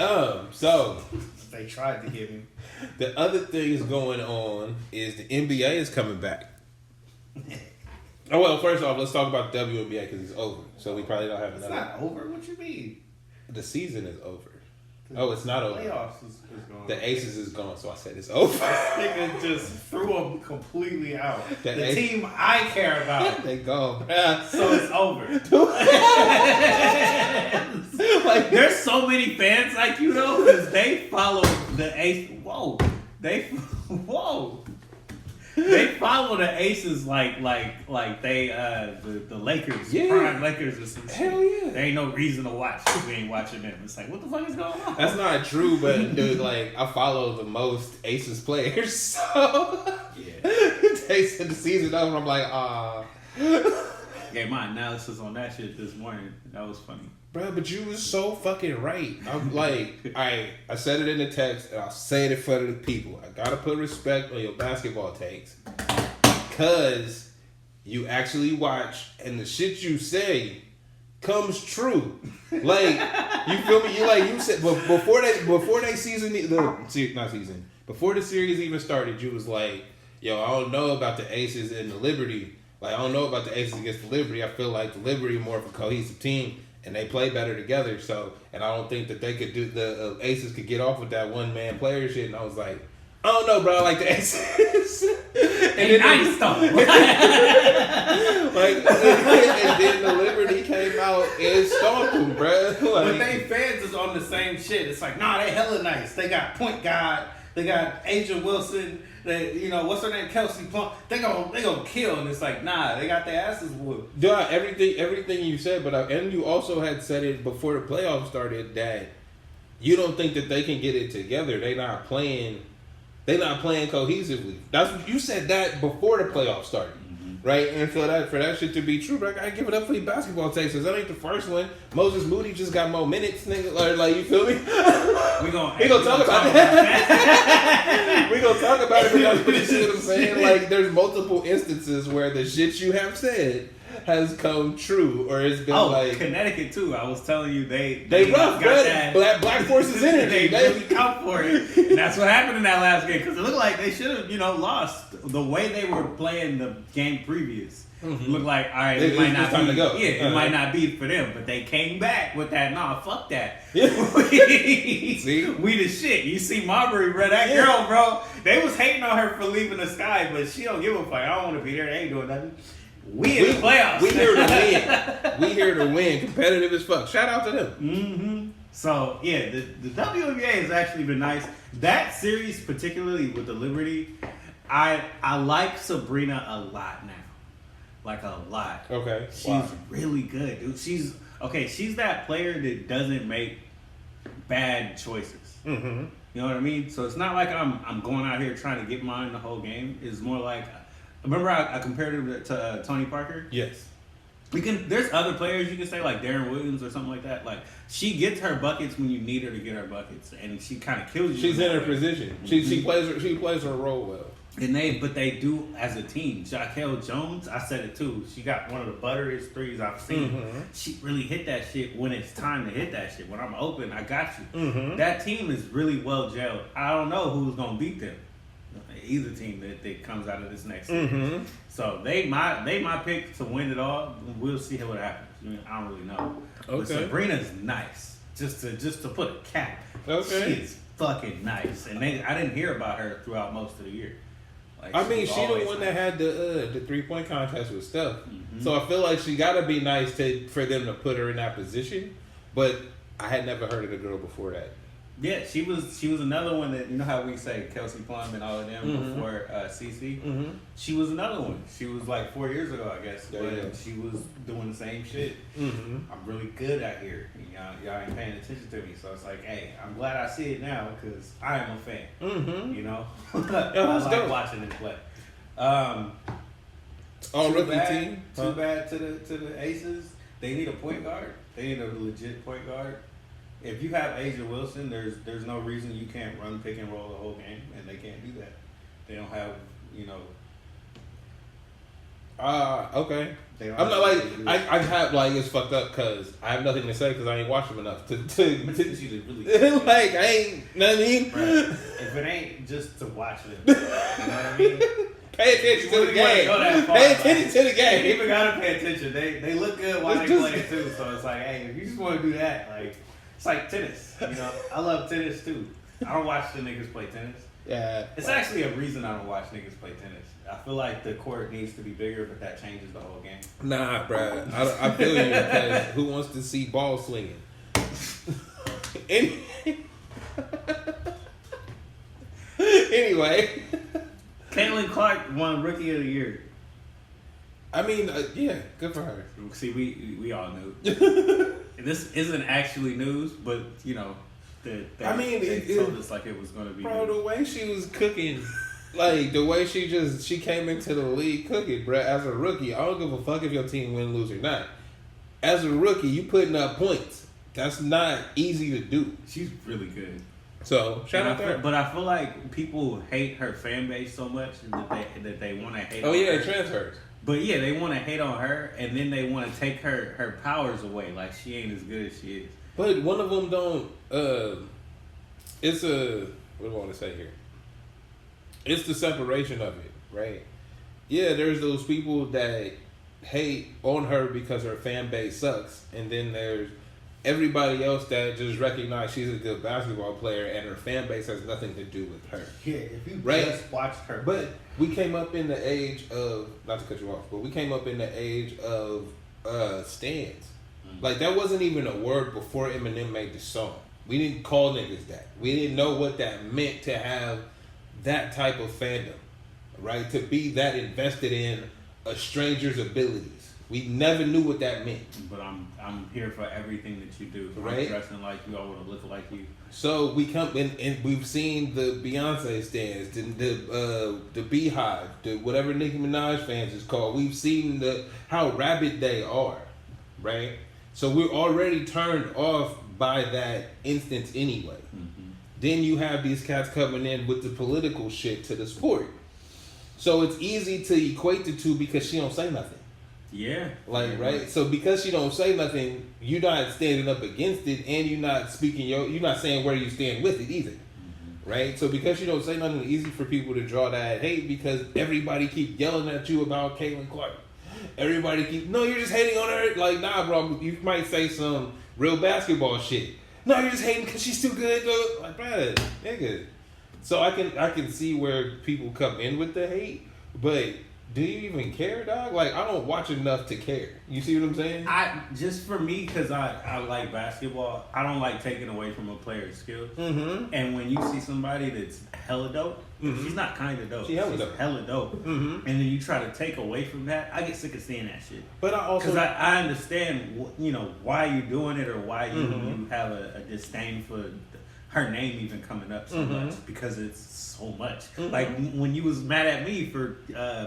So they tried to get me. The other things going on is the NBA is coming back. Oh, well, first off, let's talk about the WNBA because it's over. So we probably don't have enough. It's not over. What you mean? The season is over. Oh, it's not over. Playoffs is going. The Aces is gone, so I said it's over. This nigga just threw them completely out. The Ace- team I care about. They gone, bruh. So it's over. Like, there's so many fans like you though, because they follow the Ace. They follow the Aces like they the Lakers, prime Lakers or some shit. Hell yeah. There ain't no reason to watch if we ain't watching them. It's like, what the fuck is going on? That's not true, but dude, like I follow the most Aces players, so they said the season over. I'm like, Yeah, my analysis on that shit this morning, that was funny. bro. But you was so fucking right. I'm like, I said it in the text, and I'll say it in front of the people. I gotta put respect on your basketball takes because you actually watch, and the shit you say comes true. Like, you feel me? You said before the series even started, you was like, yo, I don't know about the Aces and the Liberty. Like, I don't know about the Aces against the Liberty. I feel like the Liberty more of a cohesive team, and they play better together. So, and I don't think that they could do the Aces could get off with that one man player shit. And I was like, I don't know, bro. I like the Aces. And then nice though. and then the Liberty came out and stomped them, bro. But they fans is on the same shit. It's like, nah, they hella nice. They got point guard. They got Asia Wilson. They, what's her name? Kelsey Plum. They gonna kill. And it's like, nah, they got their asses whooped. Yeah, everything you said, but and you also had said it before the playoffs started that you don't think that they can get it together. They're not playing cohesively. That's what you said that before the playoffs started. Right, and for that shit to be true, but I gotta give it up for your basketball takes, because that ain't the first one. Moses Moody just got more minutes, nigga. Like you feel me? We gonna talk about that. We gonna talk about it, but you see what I'm saying? Like, there's multiple instances where the shit you have said has come true, or it's been like Connecticut too. I was telling you they rough, got that black forces energy. They really come for it, and that's what happened in that last game, because it looked like they should have lost the way they were playing the game previous. Mm-hmm. Looked like, all right, it might not be. It might not be for them, but they came back with that. Nah, fuck that. See, we the shit. You see, Marbury, bro, that girl, bro. They was hating on her for leaving the Sky, but she don't give a fuck. I don't want to be there. They ain't doing nothing. We in the playoffs. We here to win. We here to win. Competitive as fuck. Shout out to them. Mm-hmm. So, yeah, the WNBA has actually been nice. That series, particularly with the Liberty, I like Sabrina a lot now. Like, a lot. Okay. She's really good, dude. She's that player that doesn't make bad choices. Mm-hmm. You know what I mean? So it's not like I'm going out here trying to get mine the whole game. It's more like, remember I compared her to Tony Parker? Yes. There's other players you can say, like Darren Williams or something like that. Like, she gets her buckets when you need her to get her buckets, and she kind of kills you. She's in her position. She plays her role well. But they do as a team. Jaquel Jones, I said it too. She got one of the butteriest threes I've seen. Mm-hmm. She really hit that shit when it's time to hit that shit. When I'm open, I got you. Mm-hmm. That team is really well gelled. I don't know who's gonna beat them. Either team that comes out of this next series. Mm-hmm. So they my pick to win it all. We'll see what happens. I don't really know. Okay. But Sabrina's nice. Just to put a cap. Okay. She is fucking nice. And I didn't hear about her throughout most of the year. Like, I mean, she the one that had the 3-point contest with Steph. Mm-hmm. So I feel like she gotta be nice for them to put her in that position. But I had never heard of the girl before that. Yeah, she was another one that, you know how we say Kelsey Plum and all of them before CC? Mm-hmm. She was another one. She was like 4 years ago, I guess. But she was doing the same shit. Mm-hmm. I'm really good out here. Y'all ain't paying attention to me. So it's like, hey, I'm glad I see it now because I am a fan. Mm-hmm. You know? I like watching them play. Rookie team. Too bad to the Aces. They need a point guard. They need a legit point guard. If you have Asia Wilson, there's no reason you can't run pick and roll the whole game, and they can't do that. They don't have, okay. I'm not like I have like it's fucked up because I have nothing to say because I ain't watched them enough to really like I ain't. Know what I mean? Right. If it ain't just to watch them, you know what I mean? Pay attention to the game. Pay attention to the game. People gotta pay attention. They look good while they play too. So it's like, hey, if you just want to do that, like. It's like tennis. You know, I love tennis too. I don't watch the niggas play tennis. Yeah. It's actually a reason I don't watch niggas play tennis. I feel like the court needs to be bigger, but that changes the whole game. Nah, bro. I feel you because who wants to see ball swinging? Anyway. Caitlin Clark won Rookie of the Year. I mean, yeah, good for her. See, we all knew. This isn't actually news, but you know, they told us like it was going to be. Bro, news. the way she was cooking, like the way she came into the league cooking, bro. As a rookie, I don't give a fuck if your team win, lose or not. As a rookie, you putting up points. That's not easy to do. She's really good. So shout out to her. But I feel like people hate her fan base so much that they want to hate. Oh on yeah, her. transfers. But yeah, they want to hate on her, and then they want to take her powers away. Like she ain't as good as she is. But one of them don't. It's a what do I want to say here? It's the separation of it, right? Yeah, there's those people that hate on her because her fan base sucks, and then there's everybody else that just recognize she's a good basketball player, and her fan base has nothing to do with her. Yeah, if you right? just watched her. But we came up in the age of, not to cut you off, but we came up in the age of stands. Like, that wasn't even a word before Eminem made the song. We didn't call niggas that. We didn't know what that meant to have that type of fandom, right? To be that invested in a stranger's abilities. We never knew what that meant. But I'm here for everything that you do. Right? I'm dressing like you. I want to look like you. So we come in and we've seen the Beyonce stands, the Beehive, the whatever Nicki Minaj fans is called. We've seen how rabid they are, right? So we're already turned off by that instance anyway. Mm-hmm. Then you have these cats coming in with the political shit to the sport. So it's easy to equate the two because she don't say nothing. Yeah. Like, right? So because she don't say nothing, you're not standing up against it, and you're not speaking you're not saying where you stand with it either. Mm-hmm. Right? So because you don't say nothing, it's easy for people to draw that hate because everybody keep yelling at you about Caitlin Clark. Everybody no, you're just hating on her. Like, nah, bro, you might say some real basketball shit. No, you're just hating because she's too good. Like, bro, nigga. So I can see where people come in with the hate, but do you even care, dog? Like, I don't watch enough to care. You see what I'm saying? Just for me, because I like basketball, I don't like taking away from a player's skills. Mm-hmm. And when you see somebody that's hella dope, mm-hmm. she's not kind of dope. She's hella dope. Mm-hmm. And then you try to take away from that, I get sick of seeing that shit. But I also... Because I understand, why you're doing it or why you have a disdain for her name even coming up so mm-hmm. much because it's so much. Mm-hmm. Like when you was mad at me for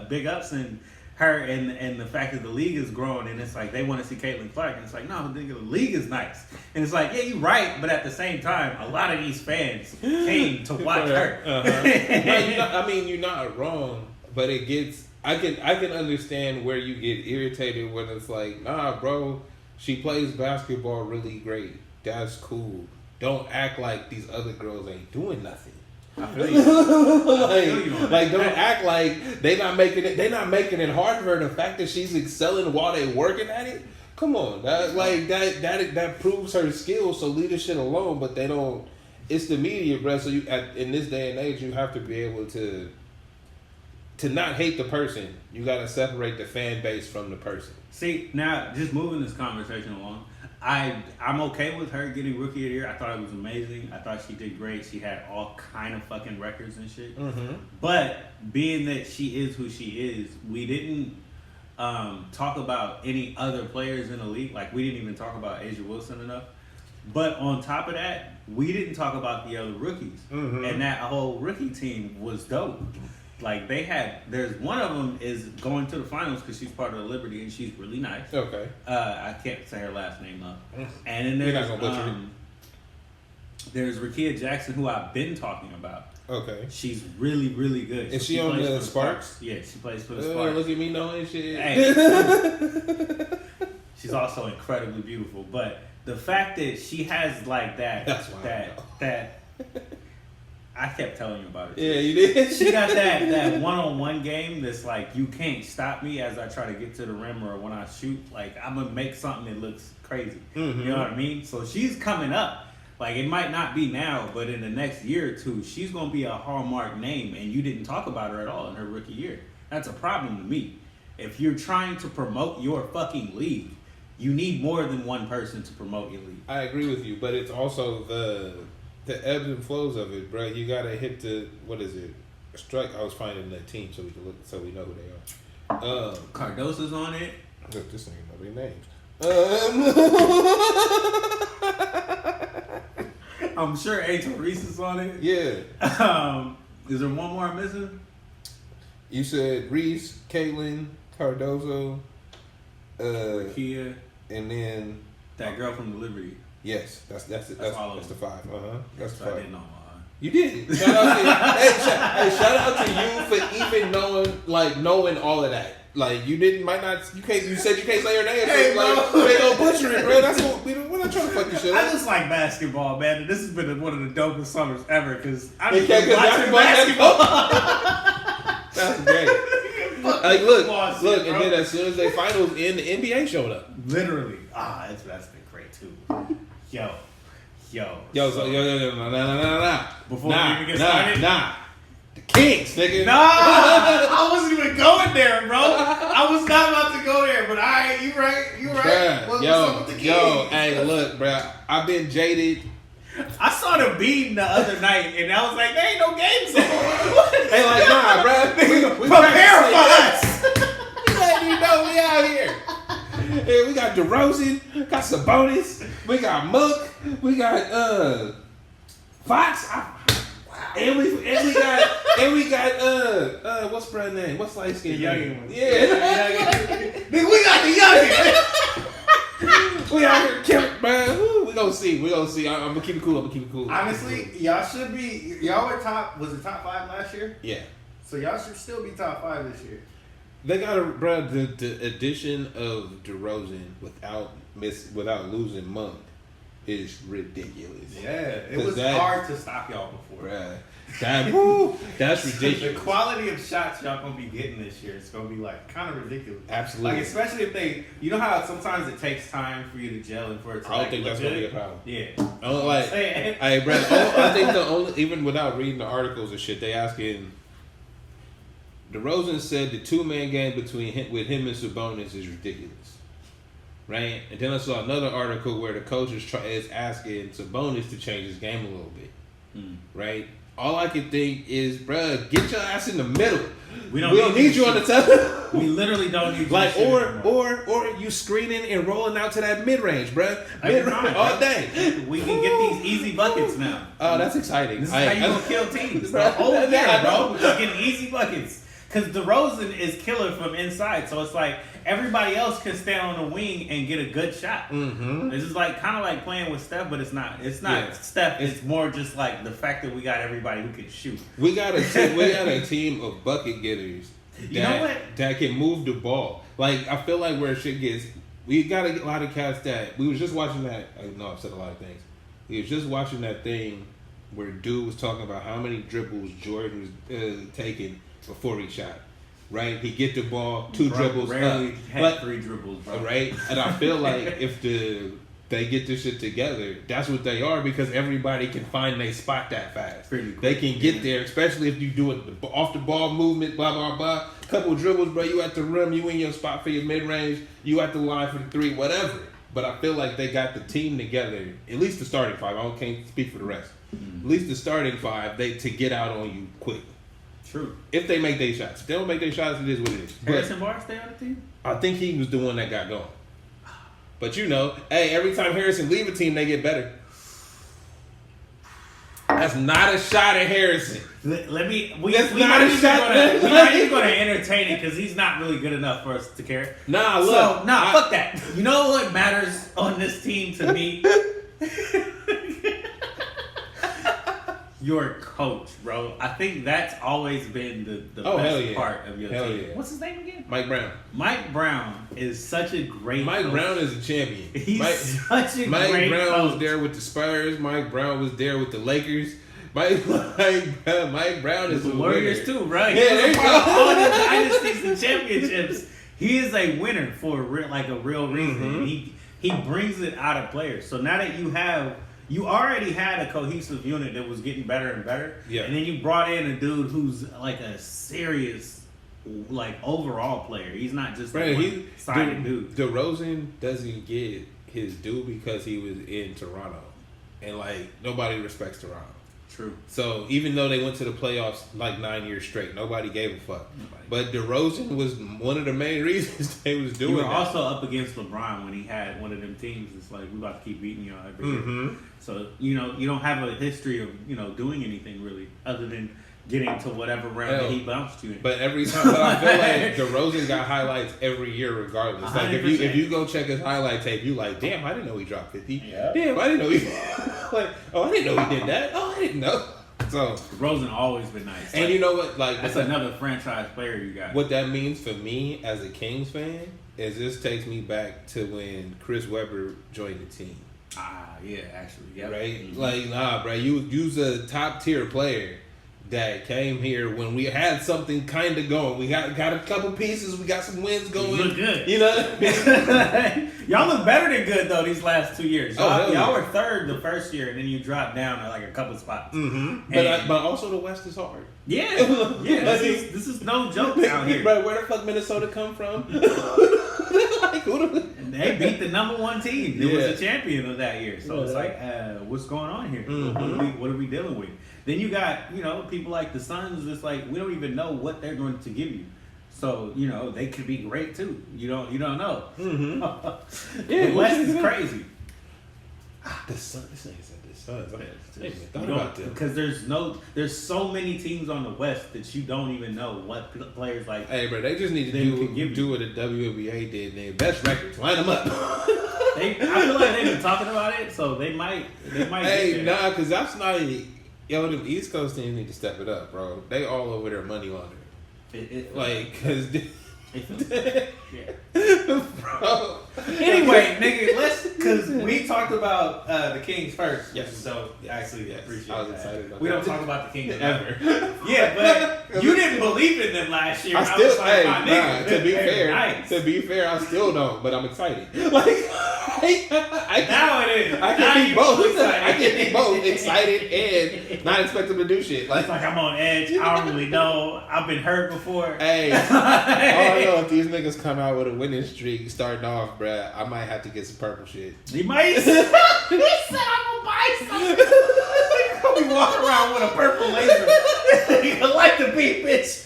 big ups and her and the fact that the league is growing and it's like they want to see Caitlin Clark and it's like no, the league is nice and it's like yeah, you're right, but at the same time a lot of these fans came to watch her. No, you're not wrong, but it gets I can understand where you get irritated when it's like nah, bro, she plays basketball really great. That's cool. Don't act like these other girls ain't doing nothing. I feel you. like don't act like they're not making it hard for her. The fact that she's excelling while they working at it. Come on, that proves her skills. So leave this shit alone. But they don't. It's the media, bro. So in this day and age, you have to be able to not hate the person. You got to separate the fan base from the person. See, now just moving this conversation along. I'm okay with her getting Rookie of the Year. I thought it was amazing. I thought she did great. She had all kind of fucking records and shit. Mm-hmm. But being that she is who she is, we didn't talk about any other players in the league. Like, we didn't even talk about Asia Wilson enough. But on top of that, we didn't talk about the other rookies. Mm-hmm. And that whole rookie team was dope. Like, there's one of them is going to the finals because she's part of the Liberty and she's really nice. Okay. I can't say her last name though. And then there's Rakia Jackson, who I've been talking about. Okay. She's really, really good. Is she on the Sparks? Yeah, she plays for the Sparks. Look at me knowing shit. Hey. She's also incredibly beautiful. But the fact that she has like that, that's why that I kept telling you about it. Yeah, you did. She got that one-on-one game that's like, you can't stop me as I try to get to the rim or when I shoot. Like, I'm going to make something that looks crazy. Mm-hmm. You know what I mean? So she's coming up. Like, it might not be now, but in the next year or two, she's going to be a hallmark name, and you didn't talk about her at all in her rookie year. That's a problem to me. If you're trying to promote your fucking league, you need more than one person to promote your league. I agree with you, but it's also the ebbs and flows of it, bro. You gotta hit the, what is it? Strike. I was finding the team so we can look, so we know who they are. Cardoso's on it. Look, this ain't nobody names. I'm sure Angel Reese is on it. Yeah. Is there one more I'm missing? You said Reese, Caitlin, Cardozo, Kia, and then that girl from the Liberty. Yes, that's the 5. That's the 5. That's the 5. I didn't know. You didn't. Shout out to shout out to you for even knowing all of that. Like you didn't, might not. You can't. You said you can't say her name. Hey, so like, they gonna butcher it, bro. That's what we're not trying to fuck your shit up. I just like basketball, man. And this has been one of the dopest summers ever because I'm watching basketball. That's great. Like look, and then as soon as they finals in, the NBA showed up. Literally, that's been great too. Yo, nah. Before we even get started, the Kings, nigga. Nah, I wasn't even going there, bro. I was not about to go there, but you right. Bruh, What's up with the Kings? Hey, look, bro. I've been jaded. I saw the beam the other night, and I was like, there ain't no games on. Hey, like, nah, bro. We prepare for us. You let me know we out here. Hey, we got DeRozan, got Sabonis, we got Mook, we got Fox. And we got what's brand name? What's light skin? The youngin' one. Nigga, we got the youngin'. We out here killing, man. We gonna see. I'm gonna keep it cool. Honestly, y'all should be. Y'all were top. Was it top 5 last year? Yeah. So y'all should still be top 5 this year. They got the addition of DeRozan without losing Monk is ridiculous. Yeah, it was hard to stop y'all before. Bruh. That's ridiculous. The quality of shots y'all gonna be getting this year is gonna be like kind of ridiculous. Absolutely. Like especially if you know how sometimes it takes time for you to gel and for it to. I don't think that's gonna be a problem. Yeah. Hey, bro. I think even without reading the articles and shit, they asking. DeRozan said the 2-man game with him and Sabonis is ridiculous, right? And then I saw another article where the coach is asking Sabonis to change his game a little bit, right? All I can think is, bruh, get your ass in the middle. We don't need you on the top. We literally don't need you. Like or you screening and rolling out to that mid range, bruh. Mid-range all day. We can get these easy buckets now. Oh, that's exciting. This is how you gonna kill teams. The whole year, bro. We're just getting easy buckets. Because DeRozan is killer from inside, so it's like everybody else can stand on the wing and get a good shot. Mm-hmm. It's just like kind of like playing with Steph, but it's not. It's not Steph. It's more just like the fact that we got everybody who can shoot. We got a team of bucket getters. You know what? That can move the ball. Like I feel like where shit gets, we got a lot of cats that we was just watching that. I know I've said a lot of things. We was just watching that thing where dude was talking about how many dribbles Jordan was taking before he shot, right? He get the ball, 2 dribbles, rarely had 3 dribbles, bro. Right? And I feel like if they get this shit together, that's what they are because everybody can find their spot that fast. They can get there, especially if you do it off the ball movement, blah blah blah. Couple dribbles, bro. You at the rim, you in your spot for your mid range, you at the line for the 3, whatever. But I feel like they got the team together, at least the starting 5. I can't speak for the rest. At least the starting 5, to get out on you quick. True. If they make their shots. If they don't make their shots, it is what it is. Harrison Barnes stay on the team? I think he was the one that got going. But you know, hey, every time Harrison leave a team, they get better. That's not a shot at Harrison. We're not even going to entertain it because he's not really good enough for us to care. Fuck that. You know what matters on this team to me? Your coach, bro. I think that's always been the best part of your team. Yeah. What's his name again? Mike Brown. Mike Brown is such a great coach. Brown is a champion. He's such a Mike great Brown coach. was there with the Spurs. Mike Brown was there with the Lakers. Mike Brown is the a Warriors winner. too, right? Yeah, there you go. All the dynasties and championships. He is a winner for a real reason. Mm-hmm. He brings it out of players. So now that you already had a cohesive unit that was getting better and better. Yeah. And then you brought in a dude who's like a serious, like, overall player. He's not just a one-sided dude. DeRozan doesn't get his due because he was in Toronto. And, like, nobody respects Toronto. True. So, even though they went to the playoffs, like, 9 years straight, nobody gave a fuck. But DeRozan was one of the main reasons they was doing You were that. also up against LeBron when he had one of them teams. It's like, we about to keep beating y'all every year. So, you don't have a history of, doing anything really other than getting to whatever round that he bounced you in. But every time, but I feel like DeRozan got highlights every year regardless. Like, if you go check his highlight tape, you like, damn, I didn't know he dropped 50. Yeah. Damn, I didn't know he like, oh, I didn't know he did that. Oh, I didn't know. So DeRozan always been nice. And you know what? Like, that's another franchise player you got. What that means for me as a Kings fan is this takes me back to when Chris Webber joined the team. Yeah, actually, yeah. Right? Like, nah, bro, you's a top tier player that came here when we had something kind of going. We got a couple pieces. We got some wins going. You look good. You know? Y'all look better than good, though, these last 2 years. Y'all were third the first year, and then you dropped down to like a couple spots. Mm-hmm. But also the West is hard. Yeah. This is no joke down here. Bro, where the fuck Minnesota come from? They beat the number one team. It was a champion of that year. So it's like, what's going on here? What are we dealing with? Then you got, people like the Suns. It's like, we don't even know what they're going to give you. So, they could be great too. You don't know. Mm-hmm. The West is crazy. The Suns. This nigga said the Suns. I didn't even thought about them. Because there's so many teams on the West that you don't even know what players like. Hey, bro, they just need to do what the WNBA did. Their best records, line them up. I feel like they've been talking about it, so they might. Hey, nah, because that's not. Yo, them East Coast teams need to step it up, bro. They all over their money laundering. Because. Bro. Anyway, nigga, because we talked about the Kings first. Yes. So, actually, appreciate I was that. excited about we that. don't talk about the Kings Ever. Yeah, but you didn't believe in them last year. I still, was like, my nigga, to be fair, I still don't, but I'm excited. Like, now it is. I can be both. I can be both excited and not expect them to do shit. It's like I'm on edge. I don't really know. I've been hurt before. Hey, all I know, if these niggas come out with a winning streak starting off, bruh, I might have to get some purple shit. You might. He said I'm gonna buy something. We walk around with a purple laser. You like the beat, bitch.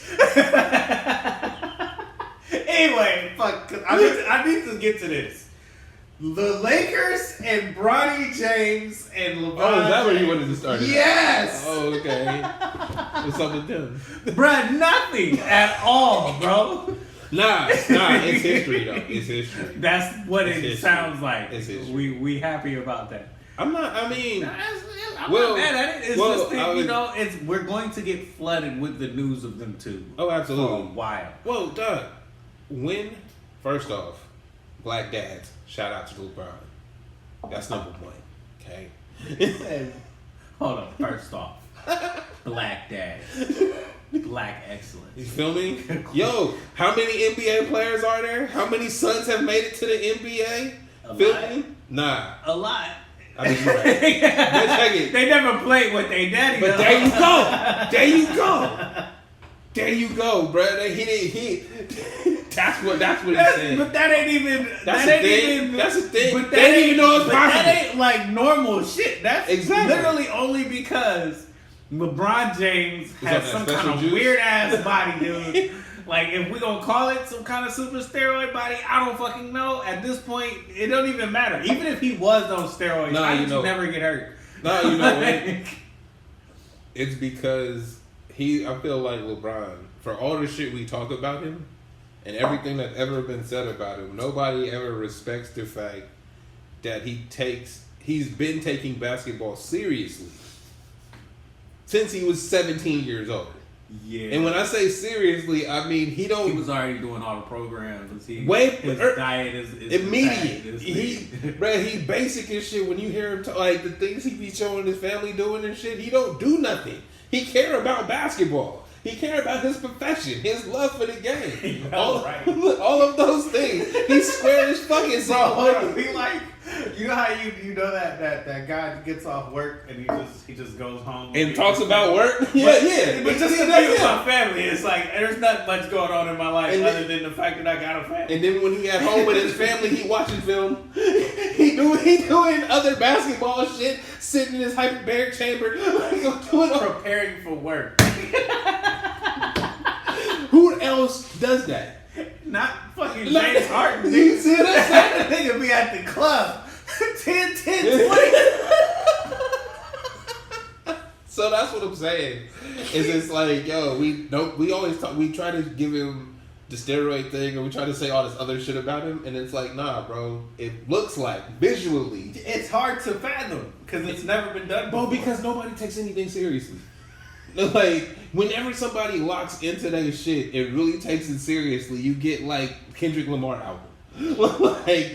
Anyway, fuck. I need to get to this. The Lakers and Bronny James and LeBron. Oh, is that where you wanted to start? Yes. Oh, okay. What's up with them? Bruh, nothing at all, bro. Nah, it's history though. It's history. That's what it sounds like. It's history. We happy about that. I'm not. I mean, I'm not mad at it. It's just that, we're going to get flooded with the news of them too. Oh, absolutely. For a while. Well, Doug, first off, black dads. Shout out to LeBron. That's number one. Okay. Hold on. First off, black dads. Black excellence. You feel me? Yo, how many NBA players are there? How many sons have made it to the NBA? Feel me? Nah. A lot. I mean, you're right. They never played with their daddy. But there you go. There you go. There you go, bro. That's what he said. But that ain't even. That's a thing. But they didn't even know it's possible. That ain't like normal shit. That's exactly literally only because LeBron James has some kind of juice? weird ass body, dude. Like, if we gonna call it some kind of super steroid body, I don't fucking know. At this point, it don't even matter. Even if he was on steroids, how did you never get hurt? No, you know what? It's because I feel like LeBron, for all the shit we talk about him and everything that's ever been said about him, nobody ever respects the fact that he's been taking basketball seriously since he was 17 years old. Yeah. And when I say seriously, I mean he was already doing all the programs. His diet is immediate. He basic as shit. When you hear him like the things he be showing his family doing and shit, he don't do nothing. He care about basketball. He care about his profession, his love for the game. All of those things. He's square as fucking. Bro, he like, you know how you know that guy gets off work and he just goes home and talks about work. But just to be with my family, it's like there's not much going on in my life other than the fact that I got a family. And then when he at home with his family, he watching film. He doing other basketball shit, sitting in his hyperbaric chamber, preparing for work. Who else does that? Not fucking James Harden. You see what I'm saying? That nigga be at the club. 10, 20. So that's what I'm saying. Is it's like, yo, we always talk, we try to give him the steroid thing, or we try to say all this other shit about him, and it's like, nah, bro. It looks like visually, it's hard to fathom because it's never been done before. Bro, because nobody takes anything seriously. Like, whenever somebody locks into that shit, it really takes it seriously. You get like Kendrick Lamar album. Like,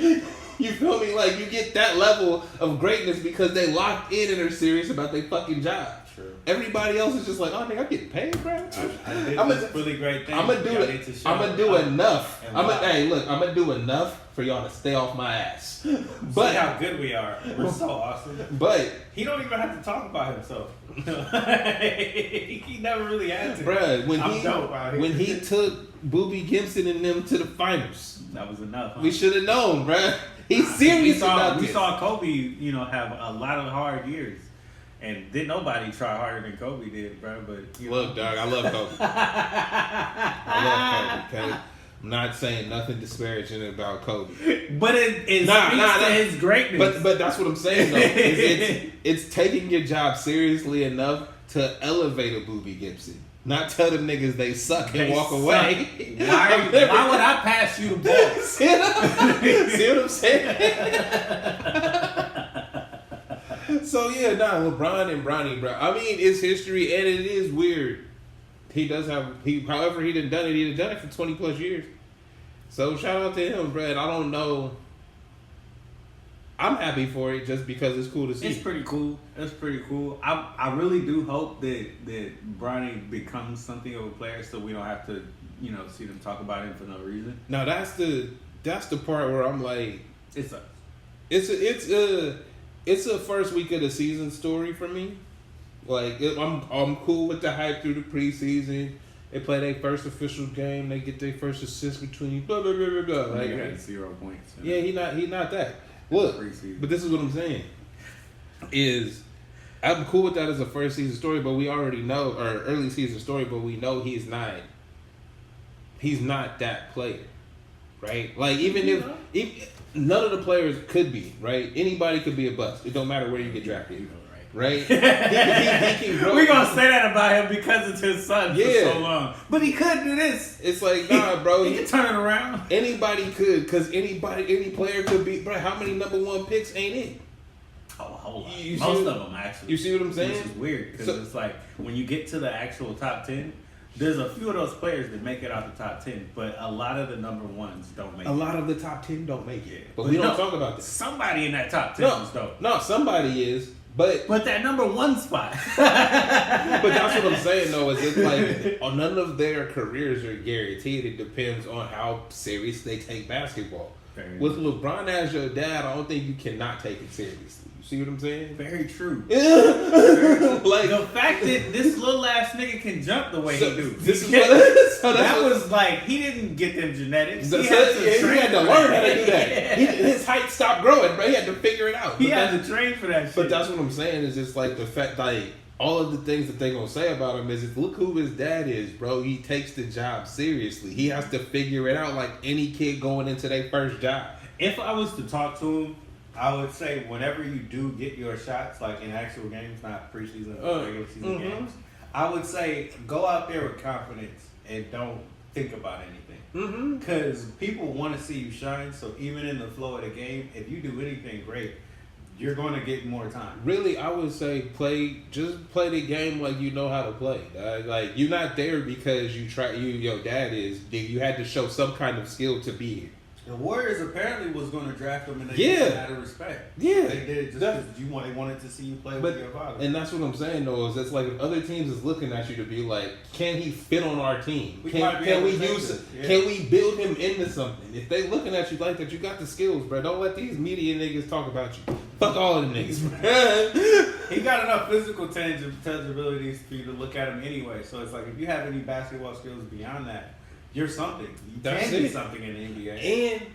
you feel me? Like, you get that level of greatness because they locked in and are serious about their fucking job. True. Everybody else is just like, oh, nigga, I'm getting paid, bro. I'm a really great thing. I'm gonna do it. I'm gonna do enough. I'm gonna do enough for y'all to stay off my ass. But see how good we are. We're so awesome. But he don't even have to talk about himself. He never really had to. Bruh, when he took Booby Gibson and them to the finals, that was enough. Huh? We should have known, bruh. He's serious about this. We saw Kobe, have a lot of hard years. And didn't nobody try harder than Kobe did, bro. But look, dog, I love Kobe. Okay? I'm not saying nothing disparaging about Kobe, but it speaks to his greatness. But that's what I'm saying though. It's taking your job seriously enough to elevate a Booby Gibson. Not tell them niggas they suck and walk away. Why would I pass you the ball? See what I'm saying? So yeah, LeBron and Bronny, bro. I mean, it's history and it is weird. However, he done done it. He done it for 20 plus years. So shout out to him, bro. And I don't know. I'm happy for it just because it's cool to see. It's pretty cool. I really do hope that Bronny becomes something of a player, so we don't have to, see them talk about him for no reason. No, that's the part where I'm like, it's a first week of the season story for me. Like, I'm cool with the hype through the preseason. They play their first official game. They get their first assist between blah blah blah blah blah. Like, had 0 points. Yeah, he not that. Look, but this is what I'm saying. Is I'm cool with that as a first season story, but we already know, or early season story, but we know he's not that player, right? Like even if none of the players could be, right? Anybody could be a bust. It don't matter where you get drafted. Right? He can grow. We're going to say that about him because it's his son for so long. But he could do this. It's like, nah, bro. He can turn it around. Anybody could, because any player could be. Bro, how many number one picks ain't it? Oh, a whole lot. Most of them, actually. You see what I'm saying? Which is weird, because it's like, when you get to the actual top 10, there's a few of those players that make it out the top 10, but a lot of the number ones don't make it. A lot of the top 10 don't make it. But we don't talk about that. Somebody in that top 10 is dope. No, somebody is. But that number one spot. But that's what I'm saying, though, is it's like none of their careers are guaranteed. It depends on how serious they take basketball. With LeBron as your dad, I don't think you cannot take it seriously. You see what I'm saying? Very true. Like the fact that this little ass nigga can jump the way he do. That was like, he didn't get them genetics. He had to learn how to do that. His height stopped growing, bro. He had to figure it out. He had to train for that shit. But that's what I'm saying is just like the fact, like, all of the things that they gonna say about him is, look who his dad is, bro. He takes the job seriously. He has to figure it out like any kid going into their first job. If I was to talk to him, I would say whenever you do get your shots, like in actual games, not preseason, regular season games, I would say go out there with confidence and don't think about anything. Because people want to see you shine. So even in the flow of the game, if you do anything great, you're going to get more time. Really, I would say just play the game like you know how to play. Like you're not there because your dad is. You had to show some kind of skill to be here. The Warriors apparently was going to draft him, and they Yeah. did it out of respect. Yeah. They did it just because they wanted to see you play with your father. And that's what I'm saying though, is it's like if other teams is looking at you to be like, can he fit on our team? Can we build him into something? If they looking at you like that, you got the skills, bro. Don't let these media niggas talk about you. Fuck all of them niggas, bro. He got enough physical tangibilities for you to look at him anyway. So it's like if you have any basketball skills beyond that, you're something. You can do something in the NBA. And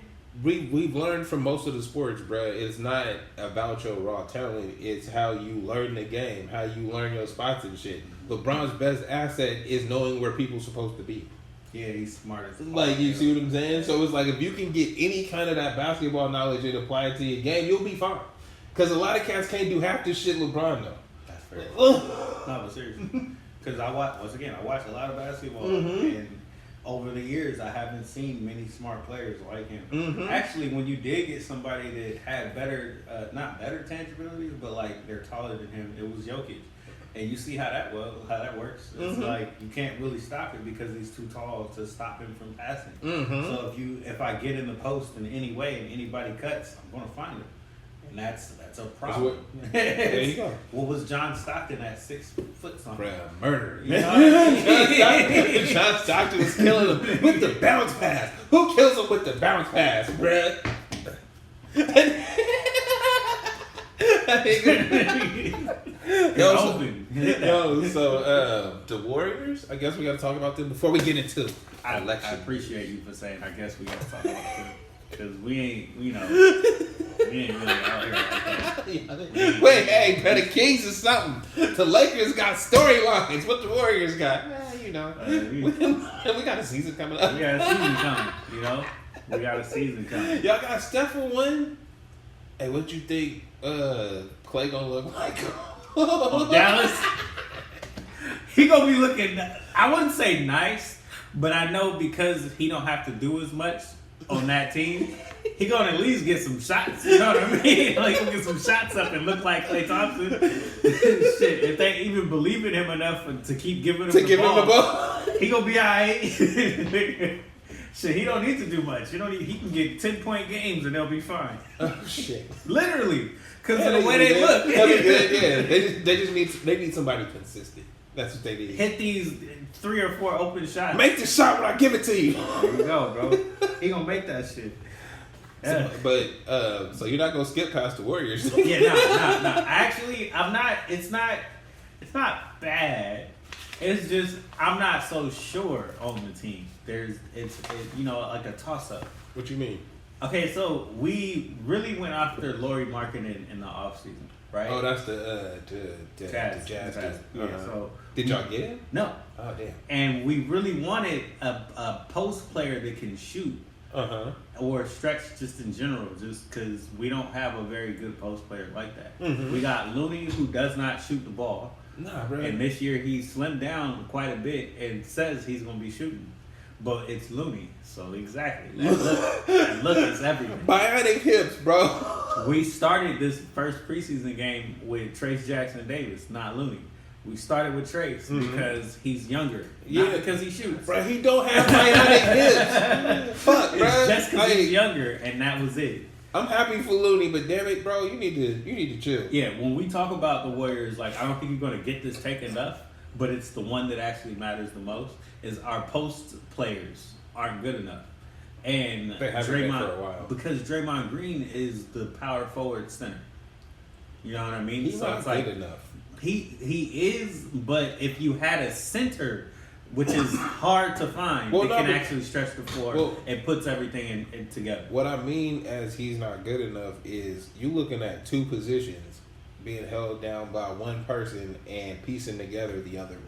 we've learned from most of the sports, bro. It's not about your raw talent. It's how you learn the game, how you learn your spots and shit. LeBron's best asset is knowing where people's supposed to be. Yeah, he's smart as fuck. Like, you see what I'm saying? So it's like if you can get any kind of that basketball knowledge and apply it to your game, you'll be fine. Because a lot of cats can't do half this shit LeBron know. That's fair. No, but seriously. Because I watch a lot of basketball, and over the years, I haven't seen many smart players like him. Mm-hmm. Actually, when you did get somebody that had better, not better tangibilities, but like they're taller than him, it was Jokic. And you see how that works. It's like you can't really stop it because he's too tall to stop him from passing. So if I get in the post in any way and anybody cuts, I'm gonna find him. And that's a problem. There you go. What was John Stockton at 6 foot something? Bruh, murder. You know? John Stockton was killing him with the bounce pass. Who kills him with the bounce pass, bruh? So the Warriors, I guess we got to talk about them before we get into I appreciate you for saying, I guess we got to talk about them. Because we ain't really out here like that. Wait, hey, but the Kings is something. The Lakers got storylines. What the Warriors got? We got a season coming up. We got a season coming, We got a season coming. Y'all got Steph for one? Hey, what you think Clay gonna look like? Dallas? He gonna be looking, I wouldn't say nice, but I know because he don't have to do as much on that team, he gonna at least get some shots. You know what I mean? Like he'll get some shots up and look like Klay Thompson. Shit, if they even believe in him enough to keep giving him the ball, he gonna be alright. Shit, he don't need to do much. He can get 10-point games and they'll be fine. Oh shit! Literally, because of the way they look. Yeah, they need somebody consistent. That's what they need. Hit these 3 or 4 open shots. Make the shot when I give it to you. There you go, bro. He gonna make that shit. Yeah. So you're not gonna skip past the Warriors? Yeah, no. Actually, I'm not. It's not bad. It's just I'm not so sure on the team. It's like a toss up. What you mean? Okay, so we really went after Lauri Markkanen in the offseason, right? Oh, that's the Jazz. Yeah. So did y'all get him? No. Oh damn. And we really wanted a post player that can shoot. Or stretch just in general, just because we don't have a very good post player like that. We got Looney, who does not shoot the ball. Nah, bro. And this year he slimmed down quite a bit and says he's going to be shooting. But it's Looney, so exactly. That look is everything. Bionic hips, bro. We started this first preseason game with Trace Jackson-Davis, not Looney. We started with Trace because he's younger, not because he shoots. Bro, he don't have bionic hips. Fuck, bro. It's just because he's younger, and that was it. I'm happy for Looney, but damn it, bro, you need to chill. Yeah, when we talk about the Warriors, I don't think you're going to get this take enough, but it's the one that actually matters the most, is our post players aren't good enough. And they haven't been for a while. Because Draymond Green is the power forward center. You know what I mean? He's not good enough. He is, but if you had a center, which is hard to find, can actually stretch the floor and puts everything in together. What I mean as he's not good enough is you looking at 2 positions being held down by one person and piecing together the other one.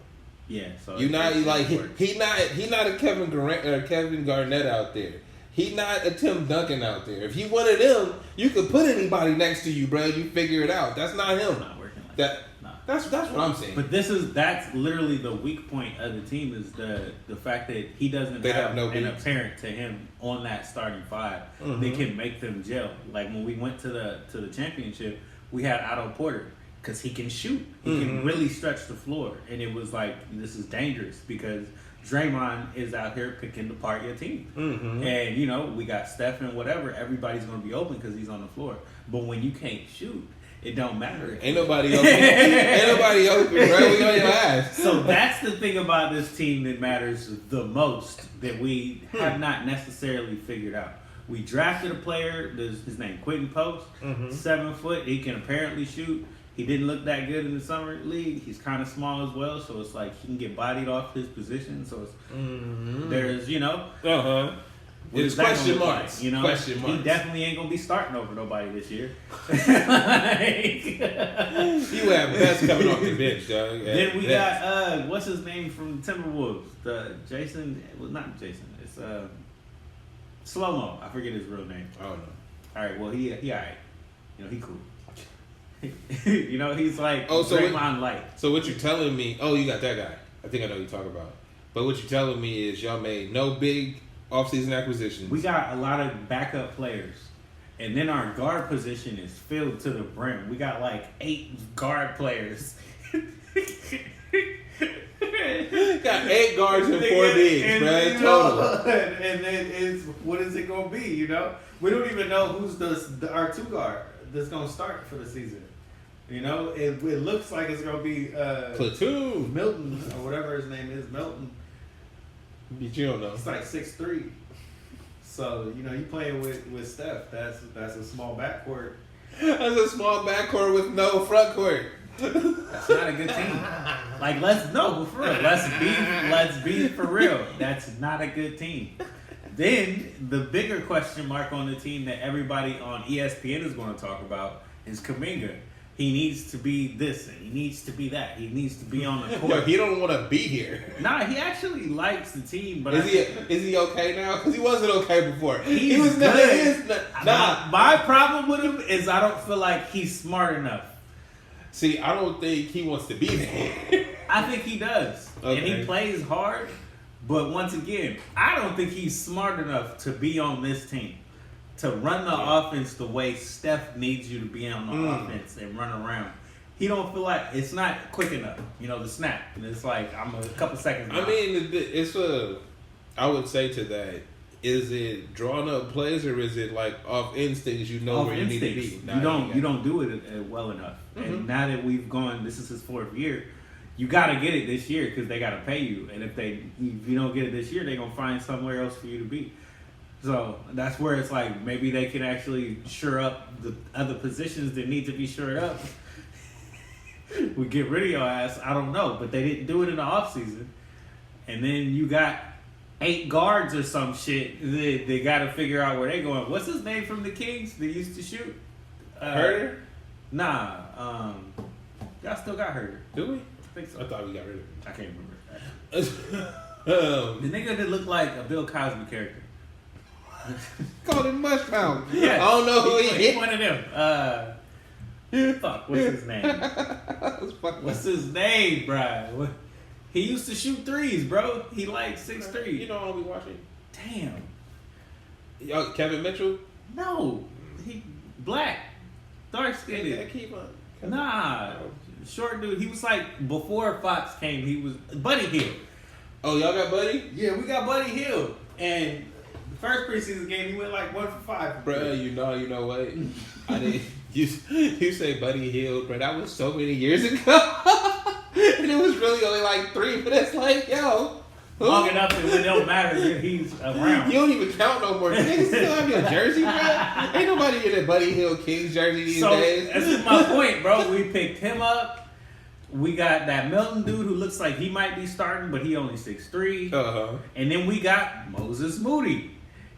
Yeah, so you're not like he not a Kevin Garnett out there. He not a Tim Duncan out there. If you wanted him, you could put anybody next to you, bro. You figure it out. That's not him. It's not working like that. That's what I'm saying. But that's literally the weak point of the team is the fact that he doesn't have an apparent to him on that starting 5 that can make them gel. Like when we went to the championship, we had Otto Porter because he can shoot. He can really stretch the floor. And it was like, this is dangerous because Draymond is out here picking apart your team. And, you know, we got Steph and whatever. Everybody's going to be open because he's on the floor. But when you can't shoot, it don't matter. Ain't nobody open. Ain't nobody open, bro. We on your ass. So that's the thing about this team that matters the most that we have not necessarily figured out. We drafted a player, his name Quentin Post, 7 foot. He can apparently shoot. He didn't look that good in the summer league. He's kind of small as well, so it's like he can get bodied off his position. So it's, there's, you know. It's question marks. Like, you know, question marks. He definitely ain't gonna be starting over nobody this year. You have best coming off the bench, dog. Then we got what's his name from the Timberwolves? The Jason, well, not Jason. It's Slow Mo. I forget his real name. I don't know. All right, well he alright. You know, he cool. You know, he's like Draymond light. So what you telling me? Oh, you got that guy. I think I know who you talk about. But what you telling me is y'all made no big offseason acquisitions. We got a lot of backup players. And then our guard position is filled to the brim. We got like 8 guard players. Got 8 guards and 4 bigs, bro. Total. And then it's, what is it going to be, you know? We don't even know who's our 2 guard that's going to start for the season. You know, it looks like it's going to be Platoon. Milton, or whatever his name is, Milton. But you don't know. It's like 6'3". So, you know, you playing with Steph. That's a small backcourt. That's a small backcourt with no front court. That's not a good team. Like, let's be for real. That's not a good team. Then the bigger question mark on the team that everybody on ESPN is going to talk about is Kaminga. He needs to be this and he needs to be that. He needs to be on the court. Yo, he don't want to be here. Nah, he actually likes the team, but is he okay now? Because he wasn't okay before. He was good. My problem with him is I don't feel like he's smart enough. See, I don't think he wants to be there. I think he does, okay. And he plays hard. But once again, I don't think he's smart enough to be on this team. To run the offense the way Steph needs you to be on the offense and run around. He don't feel like it's not quick enough, you know, the snap. And it's like, I'm a couple seconds behind. I mean, it's I would say to that, is it drawn up plays or is it like off instincts you know where you need to be? You don't do it well enough. And now that we've gone, this is his 4th year, you got to get it this year because they got to pay you. And if you don't get it this year, they're going to find somewhere else for you to be. So that's where it's like maybe they can actually shore up the other positions that need to be shored up. We get rid of your ass. I don't know. But they didn't do it in the offseason. And then you got 8 guards or some shit. They got to figure out where they going. What's his name from the Kings that used to shoot? Herter? Nah. Y'all still got Herter. Do we? I think so. I thought we got rid of him. I can't remember. The nigga that looked like a Bill Cosby character. Called him Mushmouth. Yes. I don't know who he He's is. one of them. Fuck, what's his name? What's his name, bro? He used to shoot threes, bro. He like 6'3". You know I'll be watching. Damn. Yo, Kevin Mitchell? No. He black. Dark skinned. Yeah, keep on. Nah. Short dude. He was like, before Fox came, he was Buddy Hield. Oh, y'all got Buddy? Yeah, we got Buddy Hield. And the first preseason game, he went like 1 for 5. Bro, you know what? I didn't. You say Buddy Hield, bro. That was so many years ago. And it was really only like 3 minutes. Like, yo. Long enough that it don't matter if he's around. You don't even count no more. Niggas still have your jersey, bro. Ain't nobody in a Buddy Hield Kings jersey these days. That's my point, bro. We picked him up. We got that Milton dude who looks like he might be starting, but he only 6'3". And then we got Moses Moody.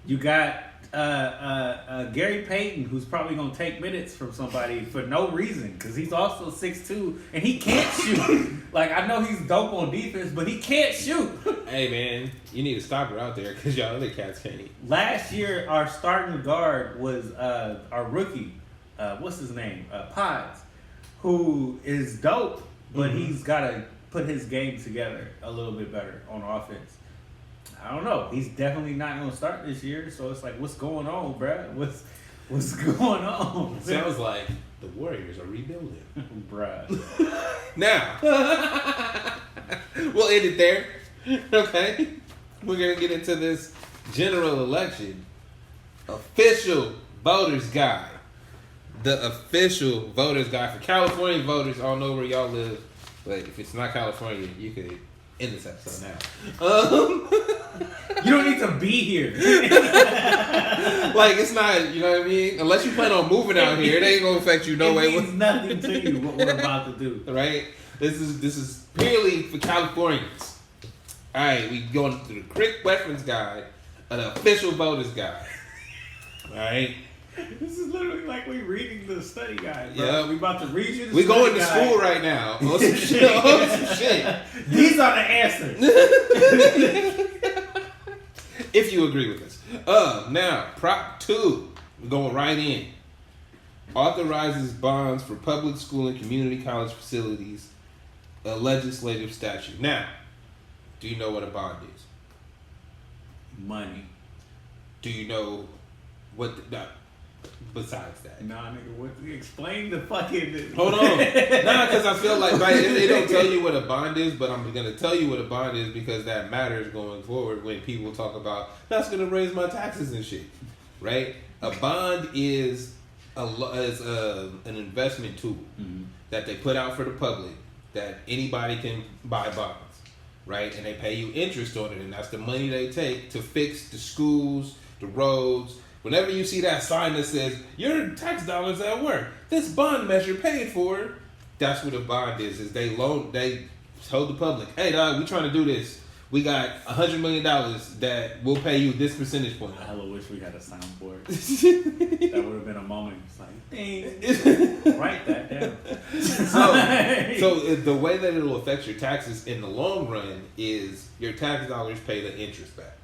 You got Gary Payton, who's probably going to take minutes from somebody for no reason, because he's also 6'2", and he can't shoot. Like, I know he's dope on defense, but he can't shoot. Hey, man, you need a stopper out there, because y'all other cats can't eat. Last year, our starting guard was our rookie, what's his name? Pods, who is dope, but he's got to put his game together a little bit better on offense. I don't know. He's definitely not going to start this year, so it's like, what's going on, bruh? What's going on? It sounds like the Warriors are rebuilding. Bruh. Now, we'll end it there. Okay? We're going to get into this general election. Official voters guide. The official voters guide for California voters. I don't know where y'all live, but if it's not California, you could end this episode now. You don't need to be here. Like, it's not, you know what I mean? Unless you plan on moving out here, it ain't going to affect you no way. It means nothing to you what we're about to do. Right? This is purely for Californians. All right, we going through the quick reference guide, an official voters guide. All right? This is literally like we reading the study guide, bro. Yeah. We about to read you the We study going to guide. school right now. On some shit. On some shit. These are the answers. If you agree with us. Now, Prop 2. We're going right in. Authorizes bonds for public school and community college facilities. A legislative statute. Now, do you know what a bond is? Money. Do you know what besides that? Nah, nigga, what? Explain the fucking. Hold on. Nah, because I feel like right, they don't tell you what a bond is, but I'm going to tell you what a bond is because that matters going forward when people talk about that's going to raise my taxes and shit. Right? A bond is an investment tool that they put out for the public that anybody can buy bonds. Right? And they pay you interest on it, and that's the money they take to fix the schools, the roads. Whenever you see that sign that says, your tax dollars at work, this bond measure paid for, that's what a bond is they told the public, hey dog, we trying to do this. We got $100 million that will pay you this percentage point. I hella wish we had a soundboard. That would have been a moment. It's like, dang, write that down. So the way that it'll affect your taxes in the long run is your tax dollars pay the interest back.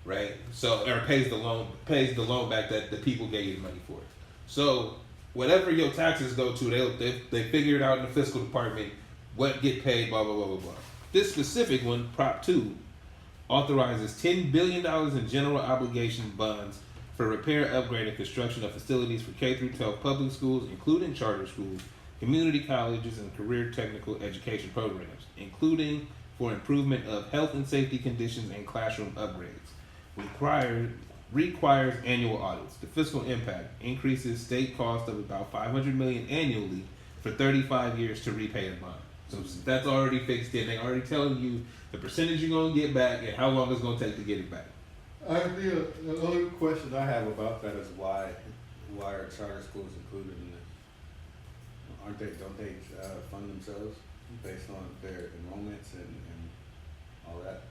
Right? So, or pays the loan back that the people gave you the money for. So, whatever your taxes go to, they figure it out in the fiscal department, what get paid, blah, blah, blah, blah, blah. This specific one, Prop 2, authorizes $10 billion in general obligation bonds for repair, upgrade, and construction of facilities for K-12 public schools, including charter schools, community colleges, and career technical education programs, including for improvement of health and safety conditions and classroom upgrades. Requires annual audits. The fiscal impact increases state cost of about $500 million annually for 35 years to repay a bond. So that's already fixed in. They're already telling you the percentage you're going to get back and how long it's going to take to get it back. I think the only question I have about that is why are charter schools included in this? Don't they fund themselves based on their enrollments and all that?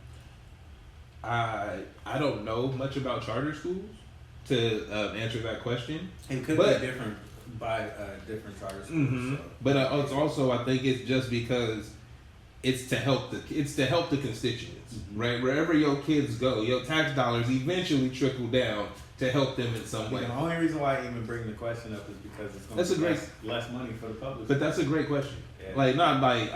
I don't know much about charter schools to answer that question. It could be different by different charter schools. Mm-hmm. So. But it's also, I think it's just because it's to help the constituents, right? Wherever your kids go, your tax dollars eventually trickle down to help them in some way. The only reason why I even bring the question up is because it's going to be less money for the public. But that's a great question. Yeah. Like, not like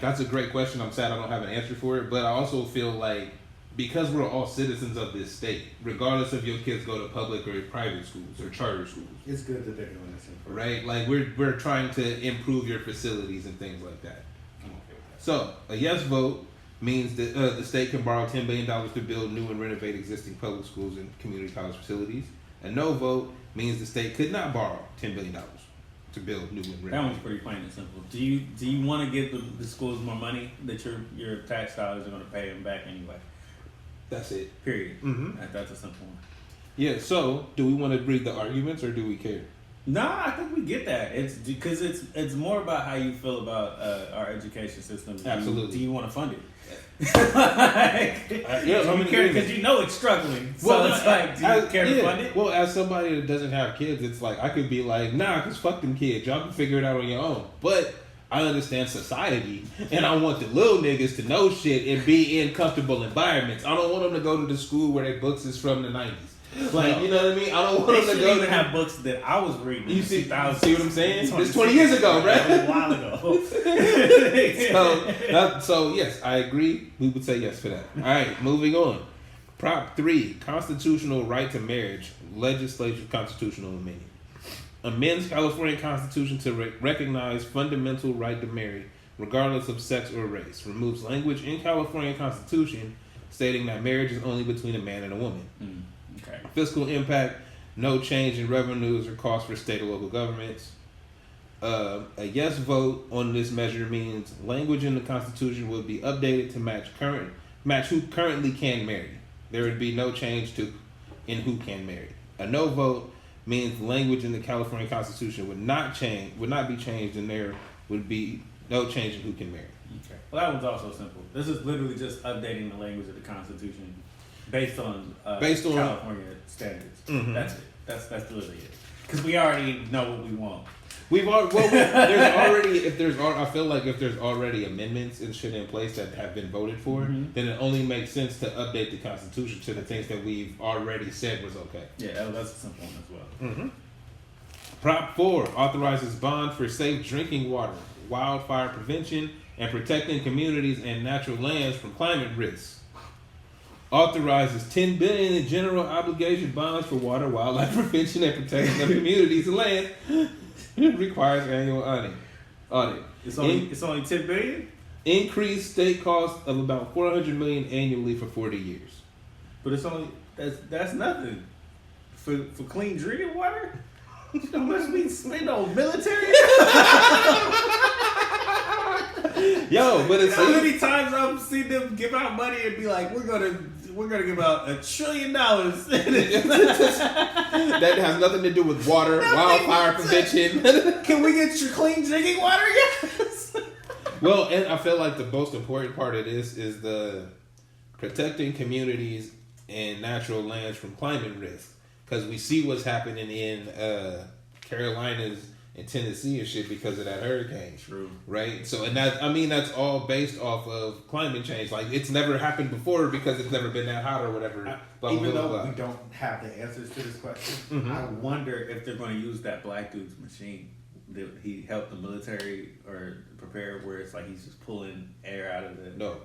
that's a great question. I'm sad I don't have an answer for it, but I also feel like because we're all citizens of this state, regardless if your kids go to public or private schools or charter schools. It's good that they're doing this. Right? Like, we're trying to improve your facilities and things like that. I'm okay with that. So, a yes vote means that the state can borrow $10 billion to build new and renovate existing public schools and community college facilities. A no vote means the state could not borrow $10 billion to build new and renovate. That one's pretty plain and simple. Do you want to give the schools more money that your tax dollars are going to pay them back anyway? That's it. Period. Mm-hmm. That's a simple one. Yeah, so do we want to read the arguments or do we care? Nah, I think we get that. It's because it's more about how you feel about our education system. Absolutely. Do you want to fund it? Yeah, do you care because you know it's struggling. So Well, it's like, do you care to fund it? Well, as somebody that doesn't have kids, it's like I could be like, nah, because fuck them kids. Y'all can figure it out on your own. But I understand society, and I want the little niggas to know shit and be in comfortable environments. I don't want them to go to the school where their books is from the 90s. Like, you know what I mean? I don't want them to go even have books that I was reading. You see what I'm saying? 20 It's 20 years ago, right? That was a while ago. So yes, I agree. We would say yes for that. All right, moving on. Prop 3, constitutional right to marriage, legislative constitutional amendment. Amends California Constitution to recognize fundamental right to marry, regardless of sex or race. Removes language in California Constitution stating that marriage is only between a man and a woman. Okay. Fiscal impact, no change in revenues or costs for state or local governments. A yes vote on this measure means language in the Constitution will be updated to match who currently can marry. There would be no change in who can marry. A no vote means language in the California Constitution would not be changed, and there would be no change in who can marry. Okay. Well, that one's also simple. This is literally just updating the language of the Constitution based on California standards. Mm-hmm. That's it. That's literally it. Because we already know what we want. I feel like if there's already amendments and shit in place that have been voted for, then it only makes sense to update the Constitution to the things that we've already said was okay. Yeah, that's a simple one as well. Mm-hmm. Prop 4 authorizes bond for safe drinking water, wildfire prevention, and protecting communities and natural lands from climate risks. Authorizes $10 billion in general obligation bonds for water, wildlife prevention, and protection of communities and land. Requires annual audit. It's only $10 billion. Increased state costs of about $400 million annually for 40 years. But it's only that's nothing for clean drinking water. You know how much we spend on military? Yo, but it's how many times I've seen them give out money and be like, we're gonna give out $1 trillion. That has nothing to do with water, wildfire prevention. Can we get your clean drinking water? Yes. Well, and I feel like the most important part of this is the protecting communities and natural lands from climate risk, because we see what's happening in Carolinas and Tennessee and shit because of that hurricane. True. Right? So, and that's all based off of climate change. Like, it's never happened before because it's never been that hot or whatever. Even though we don't have the answers to this question, I wonder if they're going to use that black dude's machine that he helped the military or prepare, where it's like he's just pulling air out of the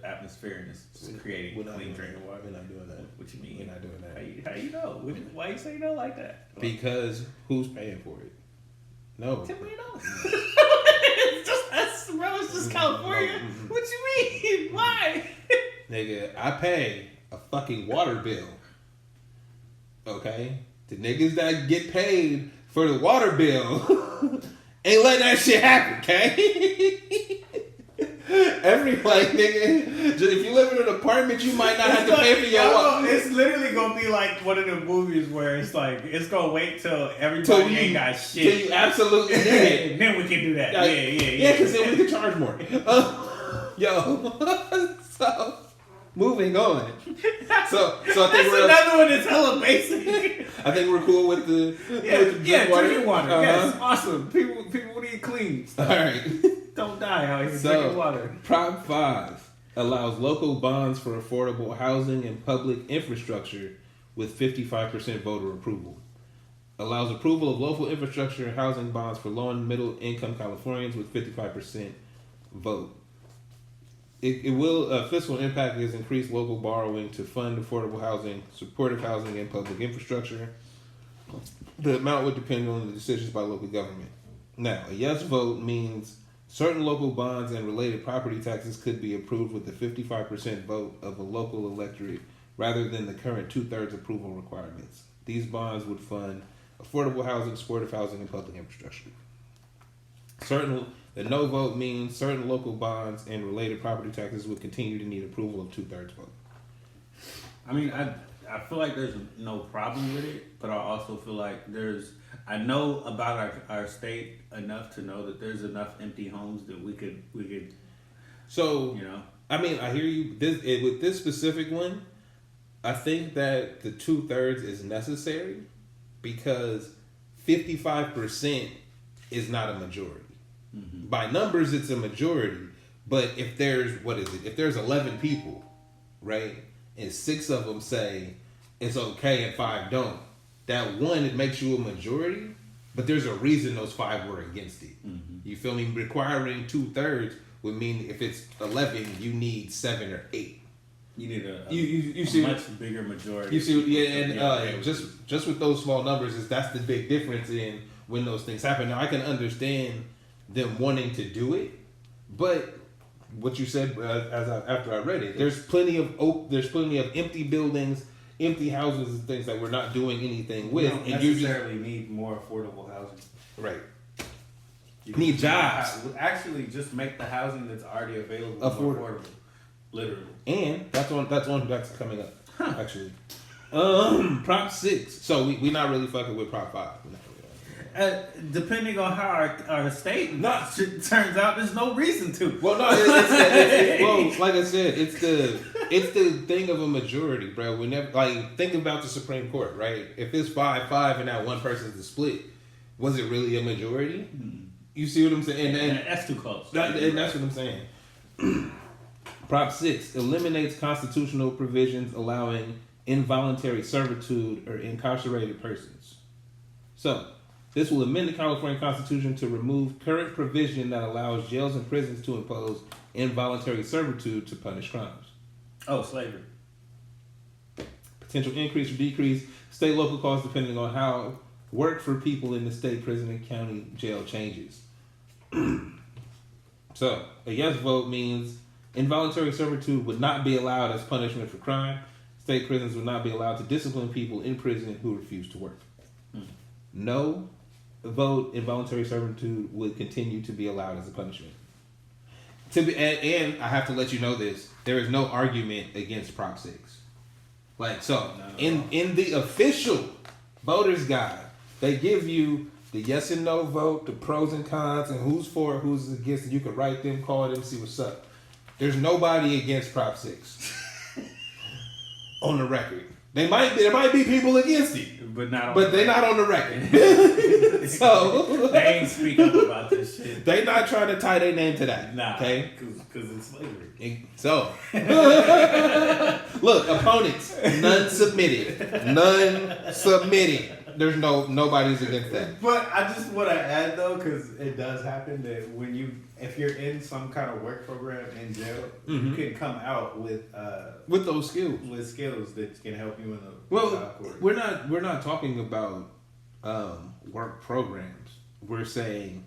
atmosphere and it's creating clean drinking water. We're not doing that. What you mean? We're not doing that. How you know? Why you say no like that? Because who's paying for it? No. $10 million. It's just us, bro. It's just California. What you mean? Why? Nigga, I pay a fucking water bill. Okay? The niggas that get paid for the water bill ain't letting that shit happen, okay? Nigga, just if you live in an apartment, you might not have to pay for your water. It's literally gonna be like one of the movies where it's like it's gonna wait till everybody ain't got shit. Till you absolutely need it. And then we can do that. Yeah, because then we can charge more. So moving on. So I think that's another one that's hella basic. I think we're cool with the drinking water. Yes, awesome. People need clean. All right. Don't die out here drinking water. Prop 5 allows local bonds for affordable housing and public infrastructure with 55% voter approval. Allows approval of local infrastructure and housing bonds for low and middle income Californians with 55% vote. It will fiscal impact is increased local borrowing to fund affordable housing, supportive housing, and public infrastructure. The amount would depend on the decisions by local government. Now, a yes vote means certain local bonds and related property taxes could be approved with the 55% vote of a local electorate rather than the current 2/3 approval requirements. These bonds would fund affordable housing, supportive housing, and public infrastructure. The no vote means certain local bonds and related property taxes would continue to need approval of 2/3 vote. I mean, I feel like there's no problem with it, but I also feel like I know about our state enough to know that there's enough empty homes that we could. So, you know. I mean, I hear you. With this specific one, I think that the 2/3 is necessary because 55% is not a majority. Mm-hmm. By numbers, it's a majority. But if there's, If there's 11 people, right, and 6 of them say it's okay and 5 don't, that one, it makes you a majority, but there's a reason those 5 were against it. Mm-hmm. You feel me? Requiring 2/3 would mean if it's 11, you need 7 or 8. You need a you see much bigger majority. You see, yeah, and just with those small numbers, that's the big difference in when those things happen. Now I can understand them wanting to do it, but what you said after I read it, there's plenty of empty buildings, empty houses, and things that we're not doing anything with. You don't and necessarily need more affordable housing. Right. You need jobs. Actually, just make the housing that's already available more affordable. Literally. And that's coming up. Actually. Prop 6. So we not really fucking with Prop 5. Depending on how our state turns out, there's no reason to. Well, no, well, like I said, it's the thing of a majority, bro. Whenever, like, think about the Supreme Court, right? If it's 5-5 and that one person's the split, was it really a majority? You see what I'm saying? And that's too close. And that's what I'm saying. Prop 6 eliminates constitutional provisions allowing involuntary servitude or incarcerated persons. So, this will amend the California Constitution to remove current provision that allows jails and prisons to impose involuntary servitude to punish crimes. Oh, slavery. Potential increase or decrease state local costs depending on how work for people in the state prison and county jail changes. So, a yes vote means involuntary servitude would not be allowed as punishment for crime. State prisons would not be allowed to discipline people in prison who refuse to work. No vote, involuntary servitude would continue to be allowed as a punishment. And I have to let you know this: there is no argument against Prop 6. Like so, in the official voters guide, they give you the yes and no vote, the pros and cons, and who's for, who's against, and you can write them, call them, see what's up. There's nobody against Prop 6 on the record. There might be people against it, but they're not on the record. So they ain't speak up about this shit. They not trying to tie their name to that. Nah, okay, because it's slavery. So look, opponents, none submitted. There's nobody's against that. But I just want to add though, because it does happen that if you're in some kind of work program in jail, you can come out with those skills, that can help you in the court. We're not talking about work programs. We're saying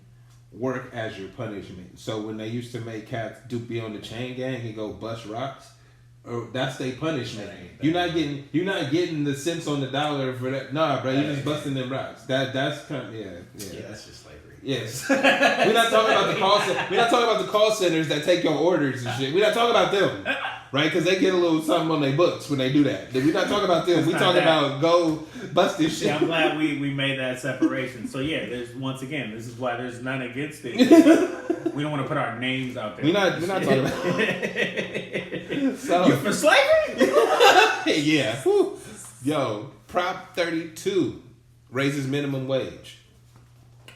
work as your punishment. So when they used to make cats be on the chain gang and go bust rocks, or that's their punishment. You're not getting the cents on the dollar for that. Nah, bro, you're just busting them rocks. That's kind of yeah, that's just slavery. Yes. We're not talking about the call. We're not talking about the call centers that take your orders and shit. We're not talking about them, right? Because they get a little something on their books when they do that. We're not talking about them. We're talking about go bust this shit. Yeah, I'm glad we made that separation. So yeah, this is why there's none against it. We don't want to put our names out there. We're not talking about. So, you for slavery? Yeah. Whew. Yo, Prop 32 raises minimum wage.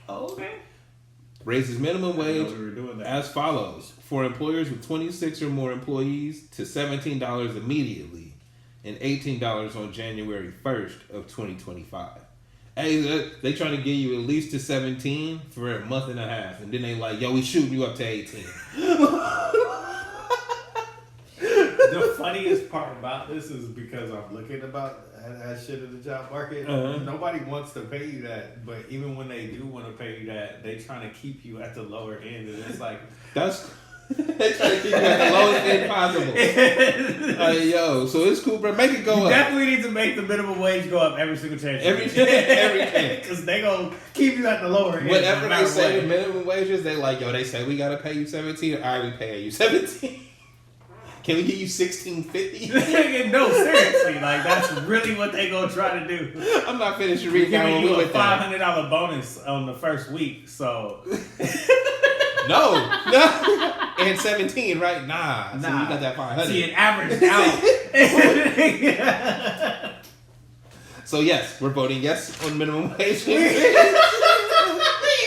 Oh, okay. Raises minimum wage we were doing that. as follows. For employers with 26 or more employees to $17 immediately and $18 on January 1st of 2025. Hey, they trying to get you at least to 17 for a month and a half. And then they like, yo, we shooting you up to 18. The funniest part about this is because I'm looking at shit in the job market. Nobody wants to pay you that, but even when they do want to pay you that, they trying to keep you at the lower end, and it's like that's they trying to keep you at the lowest end possible. Yo, so it's cool, bro. Make it go up. Definitely need to make the minimum wage go up every single chance. Every chance. Because they gonna keep you at the lower end. Whatever they say the minimum wages, they like, yo, they say we gotta pay you 17. All right, we pay you 17. Can we give you $16.50? No, seriously, like that's really what they gonna try to do. I'm not finished reading. Giving you a $500 bonus on the first week, so no, and 17, right? Nah, so you got that 500. See, it averaged out. So yes, we're voting yes on minimum wage. you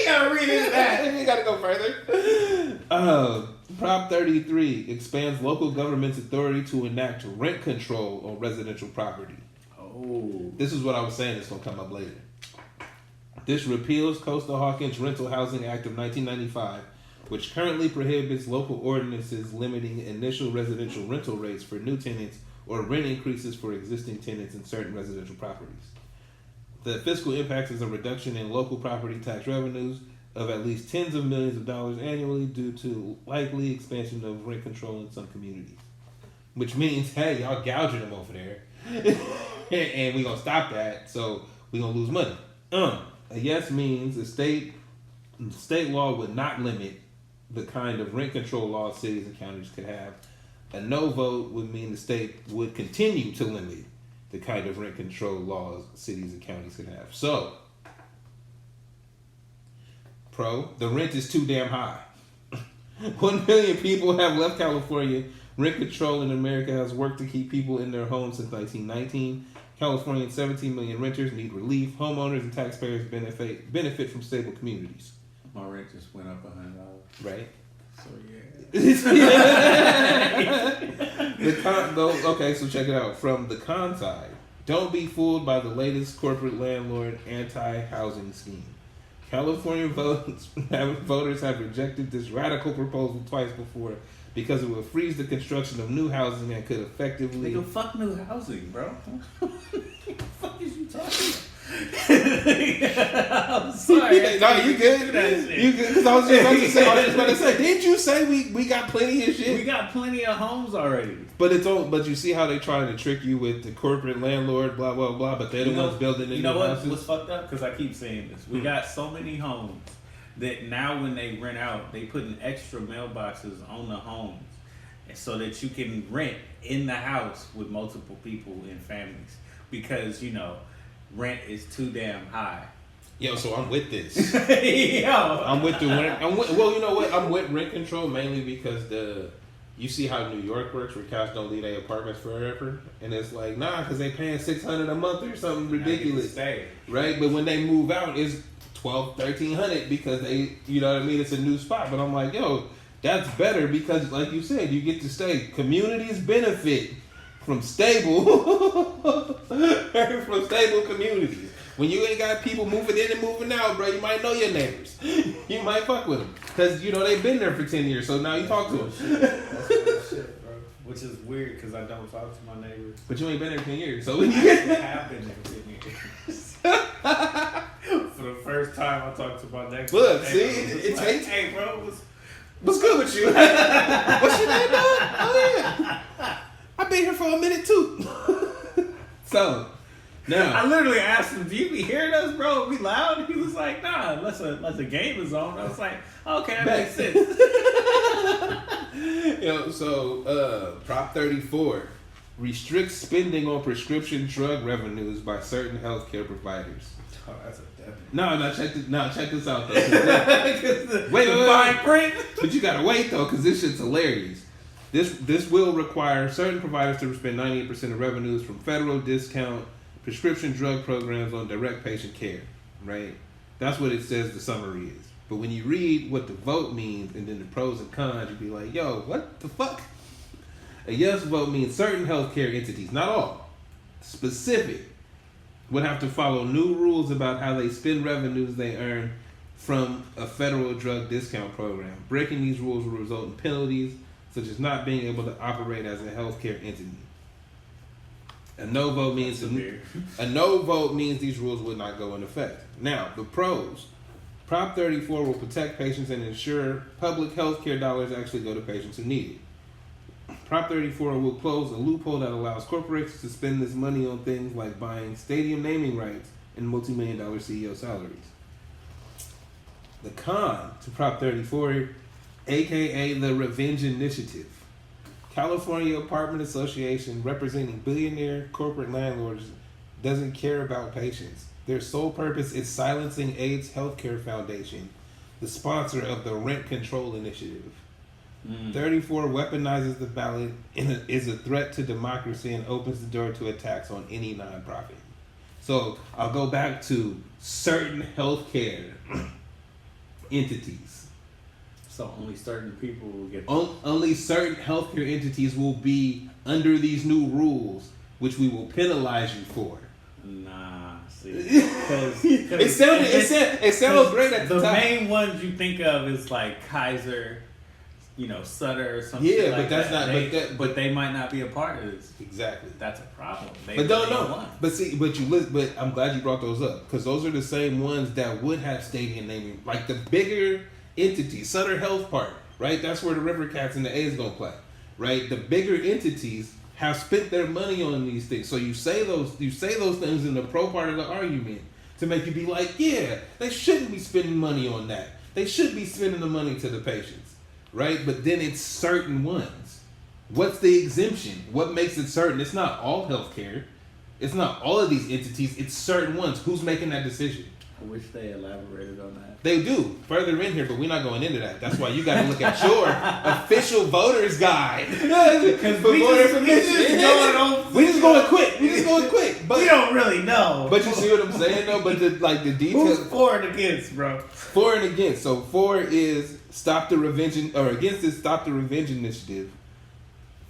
gotta read into that. You gotta go further. Prop 33 expands local government's authority to enact rent control on residential property. Oh. This is what I was saying is going to come up later. This repeals Coastal Hawkins Rental Housing Act of 1995, which currently prohibits local ordinances limiting initial residential rental rates for new tenants or rent increases for existing tenants in certain residential properties. The fiscal impact is a reduction in local property tax revenues of at least tens of millions of dollars annually due to likely expansion of rent control in some communities. Which means, hey, y'all gouging them over there. And we're going to stop that, so we're going to lose money. A yes means the state law would not limit the kind of rent control laws cities and counties could have. A no vote would mean the state would continue to limit the kind of rent control laws cities and counties could have. So, pro, the rent is too damn high. 1 million people have left California. Rent control in America has worked to keep people in their homes since 1919. California's 17 million renters need relief. Homeowners and taxpayers benefit from stable communities. My rent just went up $100. Right? So yeah. Okay, so check it out. From the con side, don't be fooled by the latest corporate landlord anti-housing scheme. California voters have rejected this radical proposal twice before because it will freeze the construction of new housing and could effectively... Nigga, fuck new housing, bro. What the fuck is you talking about? I'm sorry. No, you good. You good? Because I was just about to say, didn't you say we got plenty of shit? We got plenty of homes already. But but you see how they trying to trick you with the corporate landlord, blah blah blah. But they're the ones building the new houses. What's fucked up? Because I keep saying this. We got so many homes that now when they rent out, they put in extra mailboxes on the homes, so that you can rent in the house with multiple people and families. Because rent is too damn high. Yo, so I'm with this. Yo, I'm with the rent. Well, you know what? I'm with rent control mainly because you see how New York works, where cats don't leave their apartments forever, and it's like because they paying $600 a month or something ridiculous, right? But when they move out, it's $1,200-$1,300 because they, you know what I mean? It's a new spot. But I'm like, yo, that's better because, like you said, you get to stay. Communities benefit from stable communities. When you ain't got people moving in and moving out, bro, you might know your neighbors. You might fuck with them because they've been there for 10 years. So now you talk to them. That's real shit, bro. Which is weird because I don't talk to my neighbors. But you ain't been there 10 years. So I have been there 10 years. For the first time, I talked to my neighbors. Look, see, it takes. Hey, bro, what's good with you? What's your name, dog? Oh yeah, I've been here for a minute too. So. Now, I literally asked him, "Do you be hearing us, bro? Are we loud?" He was like, "Nah, unless a game is on." I was like, "Okay, that makes sense." So Prop 34 restricts spending on prescription drug revenues by certain healthcare providers. Oh, that's a definite. Check this out though. Wait, fine print. But you gotta wait though, because this shit's hilarious. This will require certain providers to spend 98% of revenues from federal discount prescription drug programs on direct patient care, right? That's what it says the summary is. But when you read what the vote means and then the pros and cons, you'd be like, yo, what the fuck? A yes vote means certain healthcare entities, not all, specific, would have to follow new rules about how they spend revenues they earn from a federal drug discount program. Breaking these rules will result in penalties, such as not being able to operate as a healthcare entity. A no vote means these rules would not go into effect. Now, the pros. Prop 34 will protect patients and ensure public health care dollars actually go to patients who need it. Prop 34 will close a loophole that allows corporations to spend this money on things like buying stadium naming rights and multi-million-dollar CEO salaries. The con to Prop 34, aka the Revenge Initiative. California Apartment Association, representing billionaire corporate landlords, doesn't care about patients. Their sole purpose is silencing AIDS Healthcare Foundation, the sponsor of the Rent Control Initiative. 34 weaponizes the ballot and is a threat to democracy and opens the door to attacks on any nonprofit. So I'll go back to certain healthcare entities. So only certain people will get. Only certain healthcare entities will be under these new rules, which we will penalize you for. Nah, see. Because it sounded great at the time. The main ones you think of is like Kaiser, Sutter or something. Yeah, like but that's that. not. But they might not be a part of this. Exactly. That's a problem. But don't know. But I'm glad you brought those up because those are the same ones that would have stadium naming, like the bigger entities, Sutter Health Park, right? That's where the River Cats and the A's gonna play, right? The bigger entities have spent their money on these things. So you say those things in the pro part of the argument to make you be like, yeah, they shouldn't be spending money on that. They should be spending the money to the patients, right? But then it's certain ones. What's the exemption? What makes it certain? It's not all healthcare. It's not all of these entities. It's certain ones. Who's making that decision? I wish they elaborated on that. They do further in here, but we're not going into that. That's why you got to look at your official voters guide. Because we just going quick. But we don't really know. But you see what I'm saying, though. But the details. Who's for and against, bro? For and against. So for is stop the revenge, or against is stop the revenge initiative.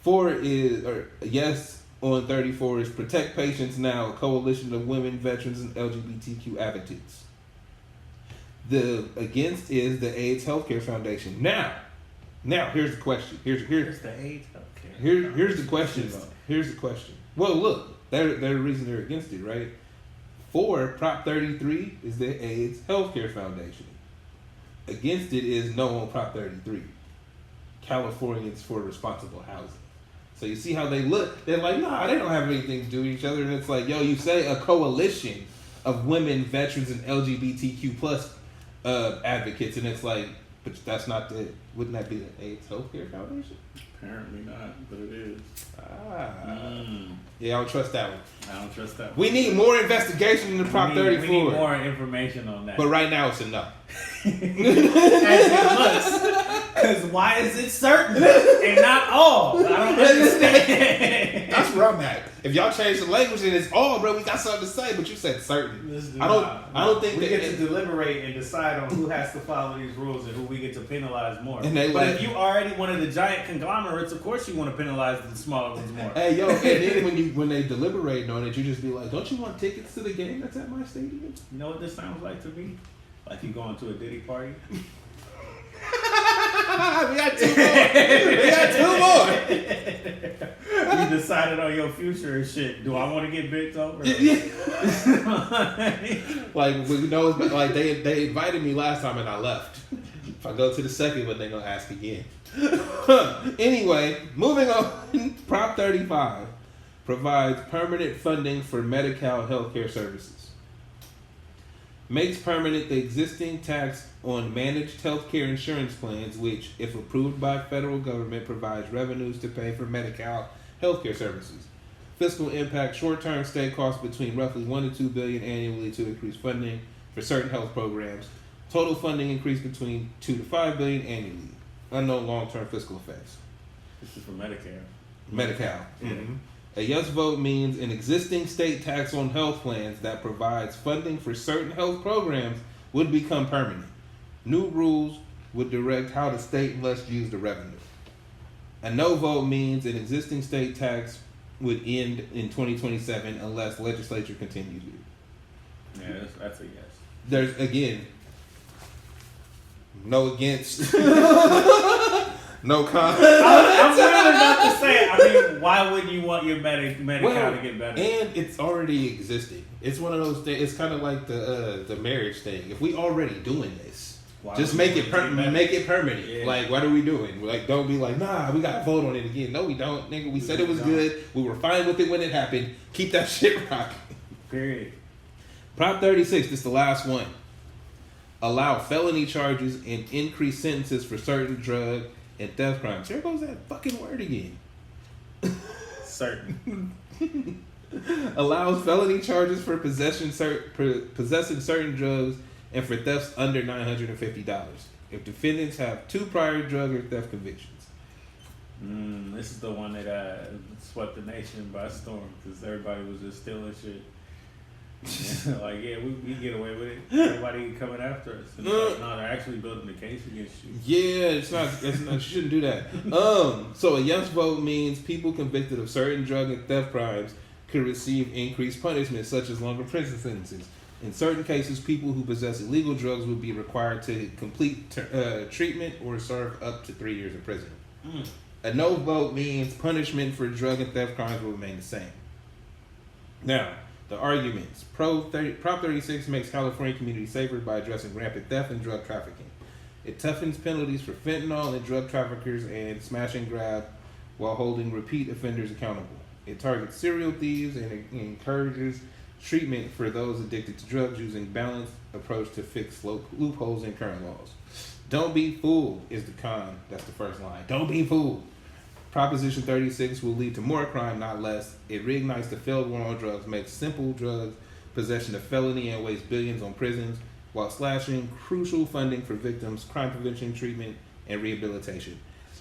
For is yes. On 34 is Protect Patients Now, a coalition of women, veterans, and LGBTQ advocates. The against is the AIDS Healthcare Foundation. Now, here's the question. Here's the AIDS Healthcare. Here's the question, though. Here's the question. Well, look, they're the reason they're against it, right? For Prop 33 is the AIDS Healthcare Foundation. Against it is no on Prop 33. Californians for Responsible Housing. So you see how they look? They're like, nah, they don't have anything to do with each other. And it's like, yo, you say a coalition of women, veterans, and LGBTQ plus advocates, and it's like, but that's not wouldn't that be the AIDS Healthcare Foundation? Apparently not, but it is. Yeah, I don't trust that one. I don't trust that one. We need more investigation in the Prop 34. We need more information on that. But right now it's a no. As it looks. Because why is it certain and not all? I don't understand. That's where I'm at. If y'all change the language and it's all, bro, we got something to say. But you said certain. I don't think we get to deliberate and decide on who has to follow these rules and who we get to penalize more. And but if you already one of the giant conglomerates, of course you want to penalize the smaller ones more. Hey, yo, and then when they deliberate on it, you just be like, don't you want tickets to the game that's at my stadium? You know what this sounds like to me? Like you going to a Diddy party. We got two more. You decided on your future and shit. Do I want to get bent over? Like we know, like they invited me last time and I left. If I go to the second one, they're gonna ask again. Anyway, moving on. Prop 35 provides permanent funding for Medi-Cal healthcare services. Makes permanent the existing tax on managed healthcare insurance plans, which, if approved by federal government, provides revenues to pay for Medi-Cal healthcare services. Fiscal impact: short-term state costs between roughly $1 to $2 billion annually to increase funding for certain health programs. Total funding increase between $2 to $5 billion annually. Unknown long-term fiscal effects. This is for Medicare. Medi-Cal. Mm-hmm. A yes vote means an existing state tax on health plans that provides funding for certain health programs would become permanent. New rules would direct how the state must use the revenue. A no vote means an existing state tax would end in 2027 unless legislature continues it. Yeah, that's a yes. There's, again, no against. No comment. I'm really about to say, I mean, why wouldn't you want your Medi-Cal to get better? And it's already existing. It's one of those things. It's kind of like the marriage thing. If we already doing this, just make it permanent. Yeah. Like, what are we doing? Like, don't be like, nah, we got to vote on it again. No, we don't, nigga. We said it was good. We were fine with it when it happened. Keep that shit rocking. Period. Prop 36. This is the last one. Allow felony charges and increase sentences for certain drug and theft crimes. There goes that fucking word again. Certain. Allows felony charges for possessing certain drugs and for thefts under $950 if defendants have 2 prior drug or theft convictions. This is the one that swept the nation by storm because everybody was just stealing shit. Like, yeah, we get away with it. Everybody coming after us. And like, no, they're actually building the case against you. Yeah, it's not. You shouldn't do that. So a yes vote means people convicted of certain drug and theft crimes could receive increased punishment, such as longer prison sentences. In certain cases, people who possess illegal drugs would be required to complete treatment or serve up to 3 years in prison. A no vote means punishment for drug and theft crimes will remain the same. Now, the arguments. Prop 36 makes California communities safer by addressing rampant theft and drug trafficking. It toughens penalties for fentanyl and drug traffickers and smash and grab while holding repeat offenders accountable. It targets serial thieves and it encourages treatment for those addicted to drugs using balanced approach to fix loopholes in current laws. Don't be fooled is the con. That's the first line. Don't be fooled. Proposition 36 will lead to more crime, not less. It reignites the failed war on drugs, makes simple drugs possession a felony, and wastes billions on prisons while slashing crucial funding for victims, crime prevention, treatment, and rehabilitation.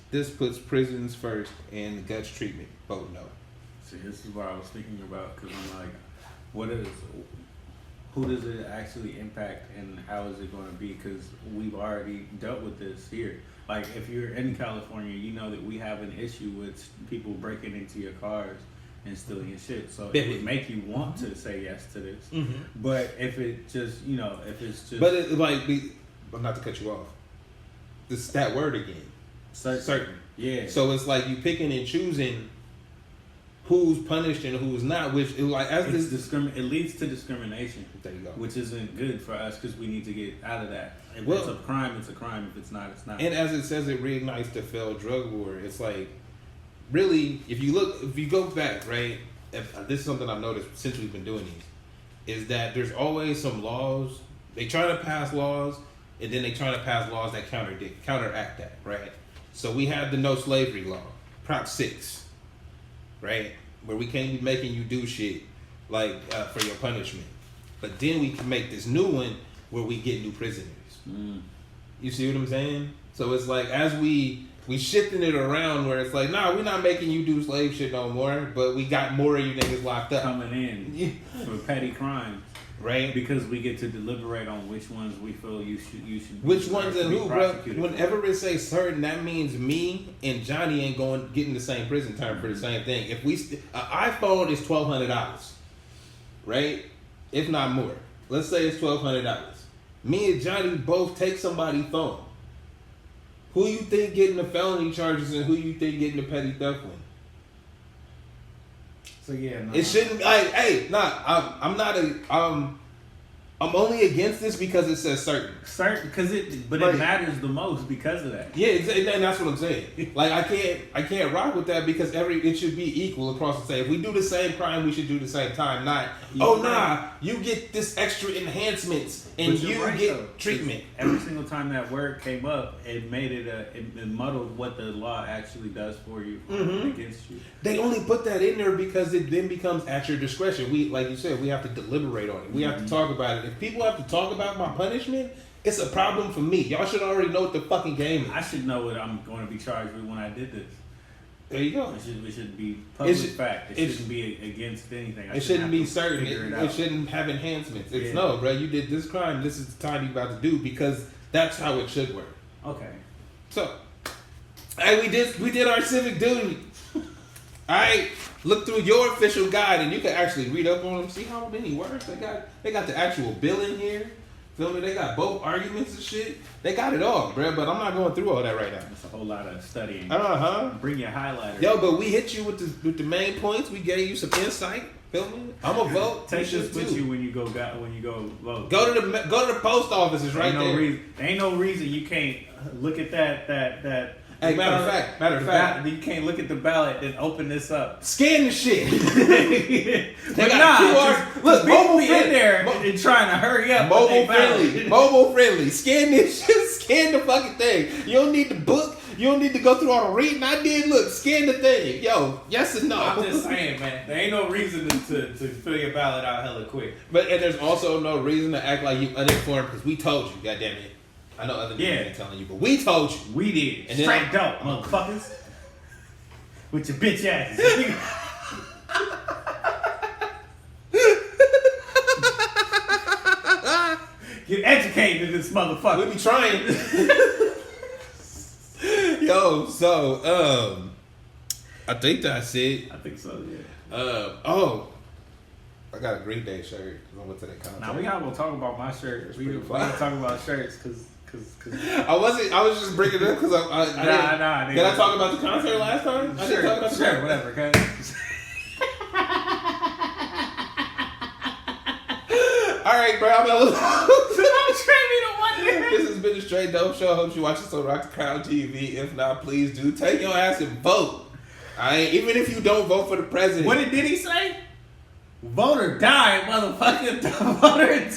This puts prisons first and guts treatment. Vote no. See, this is what I was thinking about, because I'm like, who does it actually impact and how is it going to be? Because we've already dealt with this here. Like, if you're in California, you know that we have an issue with people breaking into your cars and stealing your shit. So it would make you want to say yes to this. Mm-hmm. But if it just, if it's just... But it, but not to cut you off. This is that word again. Certain. Yeah. So it's like you picking and choosing who's punished and who's not, which it leads to discrimination. There you go. Which isn't good for us because we need to get out of that. If it's a crime, it's a crime. If it's not, it's not. And as it says, it reignites the failed drug war. It's like, really, if you go back, right? This is something I've noticed since we've been doing these, is that there's always some laws. They try to pass laws, and then they try to pass laws that counteract that, right? So we have the no slavery law, Prop 6. Right? Where we can't be making you do shit like for your punishment. But then we can make this new one where we get new prisoners. You see what I'm saying? So it's like as we shifting it around where it's like, nah, we're not making you do slave shit no more, but we got more of you niggas locked up. Coming in for petty crimes. Right? Because we get to deliberate on which ones we feel you should which ones and who, bro. Whenever it says certain, that means me and Johnny ain't getting the same prison term for the same thing. If an iPhone is $1,200, right? If not more. Let's say it's $1,200. Me and Johnny both take somebody's phone. Who you think getting the felony charges and who you think getting the petty theft one? So yeah, it shouldn't. I'm only against this because it says certain. Because it matters the most because of that. Yeah, and that's what I'm saying. Like I can't rock with that because it should be equal across the same. If we do the same crime, we should do the same time. Not you get this extra enhancements and you get treatment. Every single time that word came up, it made it muddled what the law actually does for you against you. They only put that in there because it then becomes at your discretion. We, like you said, we have to deliberate on it. We have to talk about it. If people have to talk about my punishment, it's a problem for me. Y'all should already know what the fucking game is. I should know what I'm going to be charged with when I did this. There you go. It should be public fact. It shouldn't be against anything. It shouldn't be certain. It shouldn't have enhancements. It's no, bro. You did this crime. This is the time you're about to do because that's how it should work. Okay. So, hey, we did our civic duty. All right. Look through your official guide, and you can actually read up on them. See how many words they got. The actual bill in here. Feel me? They got both arguments and shit. They got it all, bro. But I'm not going through all that right now. It's a whole lot of studying. Bring your highlighter. Yo, but we hit you with the main points. We gave you some insight. Feel me? I'm a vote. Take this with you when you go vote. Go to the post offices right there. Ain't no reason you can't look at that. Hey, matter of fact, you can't look at the ballot and open this up. Scan the shit. They got QR. Look, people be in there and trying to hurry up. Mobile friendly. Scan this shit. Scan the fucking thing. You don't need the book. You don't need to go through all the reading I did. Look, scan the thing. Yo, yes and no. I'm just saying, man. There ain't no reason to fill your ballot out hella quick. And there's also no reason to act like you uninformed because we told you. Goddamn it. I know other people ain't telling you, but we told you. We did. And straight dope, motherfuckers. With your bitch asses. Get educated in this motherfucker. We be trying. Yo, so, I think that's it. I think so, yeah. I got a Green Day shirt. I went to that concert. Now we gotta go talk about my shirt. We gotta talk about shirts because. I was just bringing it up because I did I talk about the concert last time? I didn't talk about the concert. Whatever, okay? Alright, bro, I'm This has been a straight dope show. I hope you watch this on Rock the Crown TV. If not, please do. Take your ass and vote. Even if you don't vote for the president. What did Diddy say? Vote or die, motherfucker. Vote or die.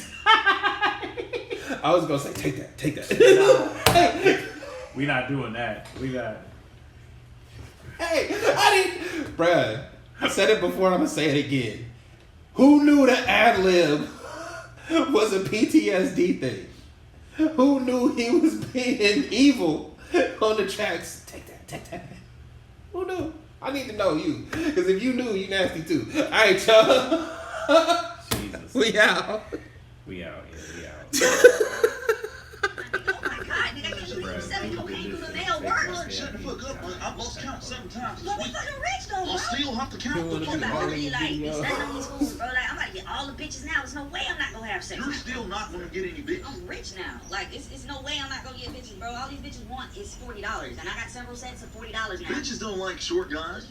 I was gonna say, take that. Nah. We not doing that. We got. Hey, I didn't, bruh. I said it before. I'm gonna say it again. Who knew the ad lib was a PTSD thing? Who knew he was being evil on the tracks? Take that. Who knew? I need to know you, because if you knew, you nasty too. All right, y'all. Jesus. We out. We out. Yeah, we out. Oh my God, nigga, I can't believe you selling cocaine through the mail works. Shut the fuck up, man. I've lost count 7 times But this we week. fucking rich though, bro. I'll still have to count the I'm fucking about to money. really like be studying on these fools, bro. Like I'm about to get all the bitches now. There's no way I'm not gonna have sex. You're still not gonna get any bitches. I'm rich now. Like it's no way I'm not gonna get bitches, bro. All these bitches want is $40, and I got several sets of $40 now. Bitches don't like short guys.